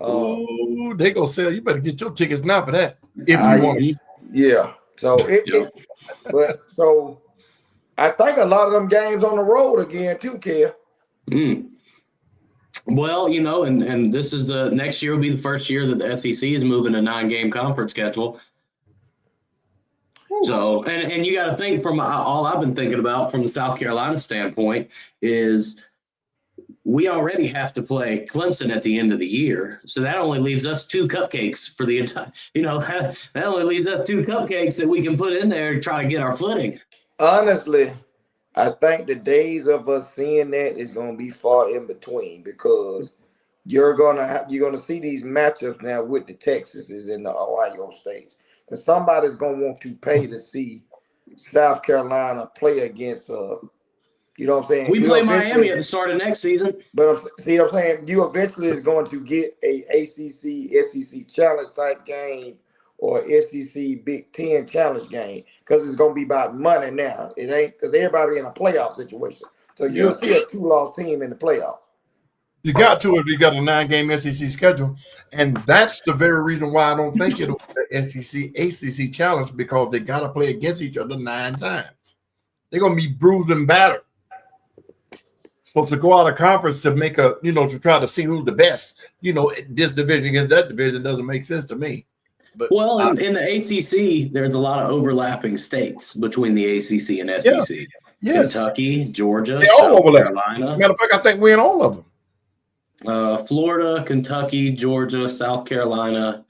Ooh, they gonna sell. You better get your tickets now for that if you want. Yeah. So so I think a lot of them games on the road again too, Kev. Well, you know, and this is the next year will be the first year that the SEC is moving a 9-game conference schedule. So, and you got to think from all I've been thinking about from the South Carolina standpoint is we already have to play Clemson at the end of the year. So that only leaves us 2 cupcakes for the entire, you know, that only leaves us 2 cupcakes that we can put in there and try to get our footing. Honestly, I think the days of us seeing that is going to be far in between because you're gonna see these matchups now with the Texases and the Ohio States. Because somebody's gonna want to pay to see South Carolina play against you know what I'm saying? We play Miami at the start of next season. But see what I'm saying? You eventually is going to get a ACC, SEC challenge type game or SEC Big Ten challenge game because it's going to be about money now. It ain't because everybody in a playoff situation. So you'll see a 2-loss team in the playoff. You got to if you got a 9-game SEC schedule. And that's the very reason why I don't think it'll be the SEC, ACC challenge because they got to play against each other 9 times. They're going to be bruised and battered. So to go out of conference to make a, you know, to try to see who's the best, you know, this division against that division doesn't make sense to me. But well, in the ACC, there's a lot of overlapping states between the ACC and SEC. Yeah. Yes. Kentucky, Georgia, South Carolina. Matter of fact, I think we're in all of them. Florida, Kentucky, Georgia, South Carolina.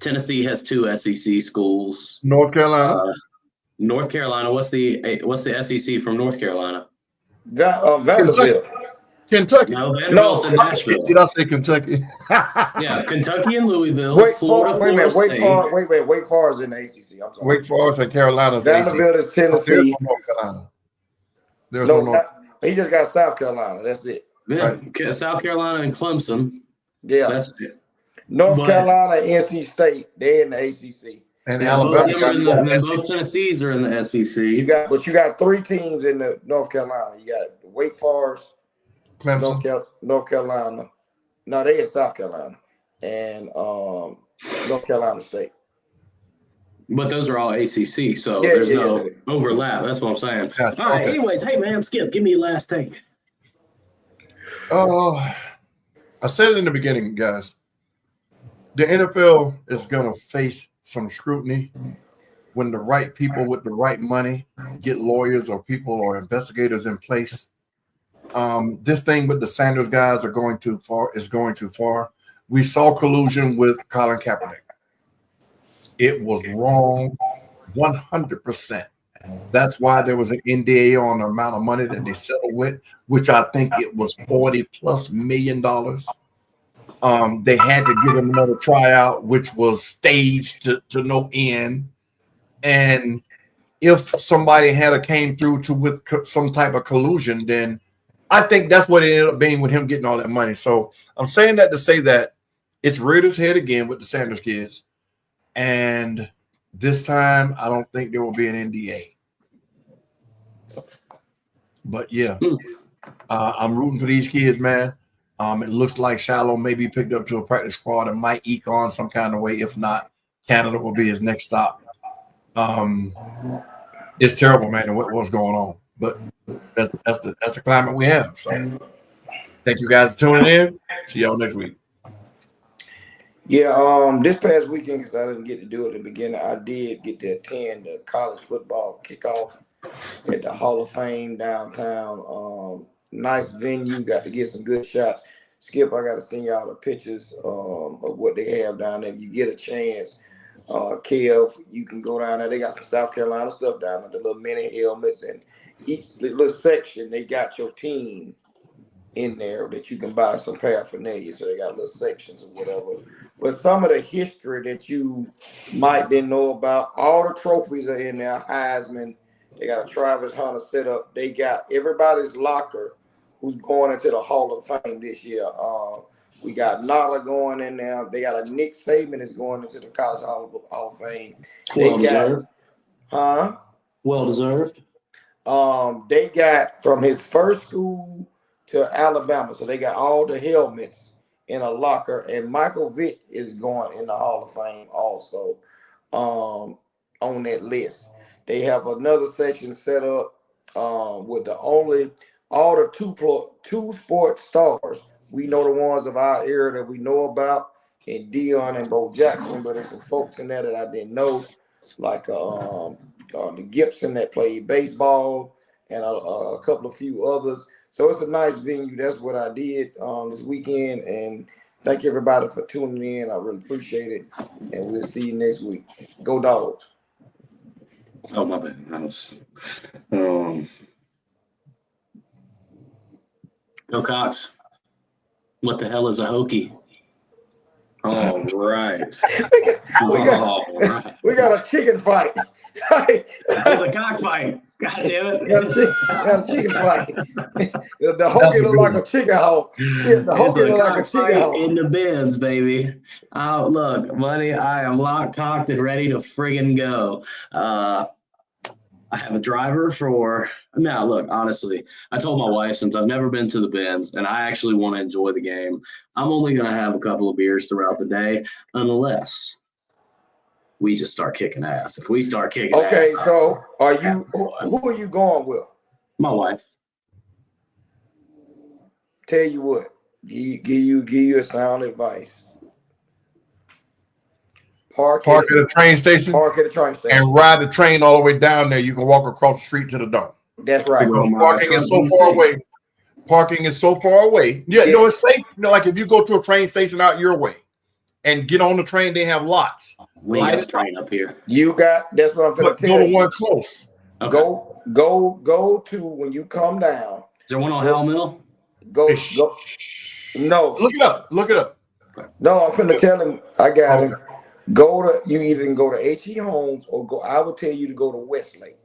Tennessee has 2 SEC schools. North Carolina. North Carolina. What's the SEC from North Carolina? Vanderbilt. Kentucky. No, Vanderbilt's in Nashville. Did I say Kentucky? Yeah, Kentucky and Louisville. Wait Forest in the ACC. I'm sorry. Wake Forest and Carolina. Vanderbilt is Tennessee. There's no North. He just got South Carolina. That's it. Yeah, right. South Carolina and Clemson. Yeah. That's it. North Carolina, NC State, they're in the ACC. And Alabama. Both Tennessees are in the SEC. You got 3 teams in the North Carolina. You got Wake Forest, Clemson, North Carolina. No, they in South Carolina, and North Carolina State. But those are all ACC, so there's no overlap. That's what I'm saying. Gotcha. All right. Anyways, hey man, Skip, give me your last take. I said it in the beginning, guys. The NFL is going to face some scrutiny when the right people with the right money get lawyers or people or investigators in place. This thing with the Sanders guys is going too far. We saw collusion with Colin Kaepernick. It was wrong 100%. That's why there was an NDA on the amount of money that they settled with, which I think it was $40+ million. They had to give him another tryout, which was staged to no end. And if somebody had came through with some type of collusion, then I think that's what it ended up being with him getting all that money. So I'm saying that to say that it's reared its head again with the Sanders kids. And this time, I don't think there will be an NDA. But yeah, I'm rooting for these kids, man. It looks like Shiloh may be picked up to a practice squad and might eke on some kind of way. If not, Canada will be his next stop. It's terrible, man, and what's going on. But that's the climate we have. So thank you guys for tuning in. See y'all next week. Yeah, this past weekend, because I didn't get to do it at the beginning, I did get to attend the college football kickoff at the Hall of Fame downtown. Nice venue, got to get some good shots. Skip, I got to send y'all the pictures of what they have down there. If you get a chance, Kev, you can go down there. They got some South Carolina stuff down there, the little mini helmets, and each little section, they got your team in there that you can buy some paraphernalia. So they got little sections or whatever. But some of the history that you might didn't know about, all the trophies are in there. Heisman, they got a Travis Hunter set up. They got everybody's locker who's going into the Hall of Fame this year. We got Nala going in there. They got a Nick Saban is going into the College Hall of Fame. Well deserved. Well deserved. They got from his first school to Alabama, so they got all the helmets in a locker. And Michael Vick is going in the Hall of Fame also on that list. They have another section set up with all the two sports stars. We know the ones of our era that we know about, and Dion and Bo Jackson, but there's some folks in there that I didn't know, like the Gibson that played baseball, and a couple of few others. So it's a nice venue. That's what I did this weekend, and thank you everybody for tuning in. I really appreciate it, and we'll see you next week. Go Dogs. Oh, my bad. Go Cox. What the hell is a hokey? All right. We got a chicken fight. It's a cockfight. God damn it. Got a chicken fight. The hokey look like a chicken hawk. Yeah, the hokey look like a chicken hawk. In the bins, baby. Oh, look, buddy, I am locked, cocked, and ready to friggin' go. I have a driver for now. Look, honestly, I told my wife since I've never been to the bins and I actually want to enjoy the game, I'm only going to have a couple of beers throughout the day unless we just start kicking ass. If we start kicking ass. Okay, so are you who are you going with? My wife. Tell you what, give you a sound advice. Park at a train station. Park at a train station. And ride the train all the way down there. You can walk across the street to the dome. That's right. Parking is so far away. Parking is so far away. Yeah, no, it's safe. Like if you go to a train station out your way and get on the train, they have lots. We have a train up here. That's what I'm going to tell you. Go to one close. Okay. Go to when you come down. Is there one on Hell Mill? Go. No. Look it up. No, I'm finna tell him. I got him. You either can go to H.E. Holmes or go. I would tell you to go to Westlake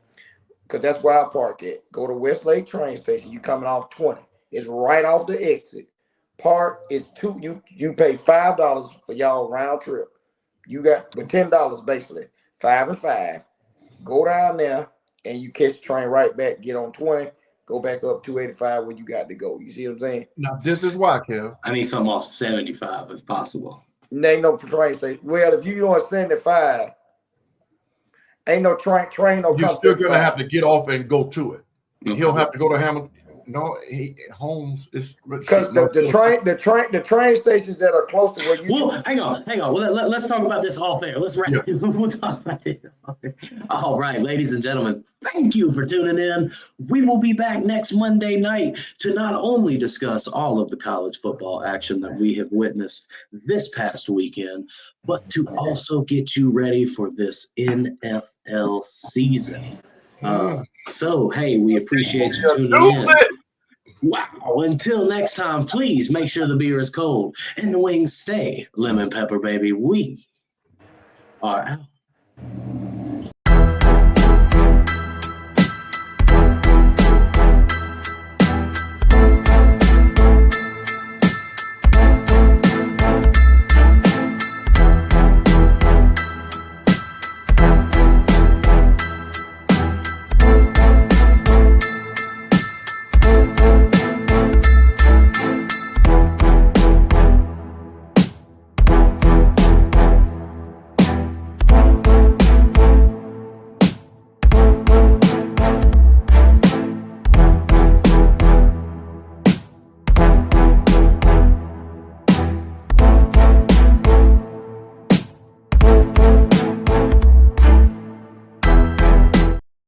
because that's where I park at. Go to Westlake train station. You coming off 20. It's right off the exit. Park is you pay $5 for y'all round trip. You got with $10 basically, 5 and 5. Go down there and you catch the train right back. Get on 20. Go back up 285 where you got to go. You see what I'm saying? Now this is why, Kev. I need something off 75 if possible. Ain't no train station. Well, if you on 75, ain't no train. No, you're still gonna have to get off and go to it. Mm-hmm. He'll have to go to Hamilton. No, Holmes is because the train stations that are close to where you. Well, hang on. Well, let's talk about this off air. Let's wrap. Yeah. We'll talk about it. All right, ladies and gentlemen, thank you for tuning in. We will be back next Monday night to not only discuss all of the college football action that we have witnessed this past weekend, but to also get you ready for this NFL season. So, hey, we appreciate you tuning in. Wow. Until next time, please make sure the beer is cold and the wings stay lemon pepper, baby. We are out.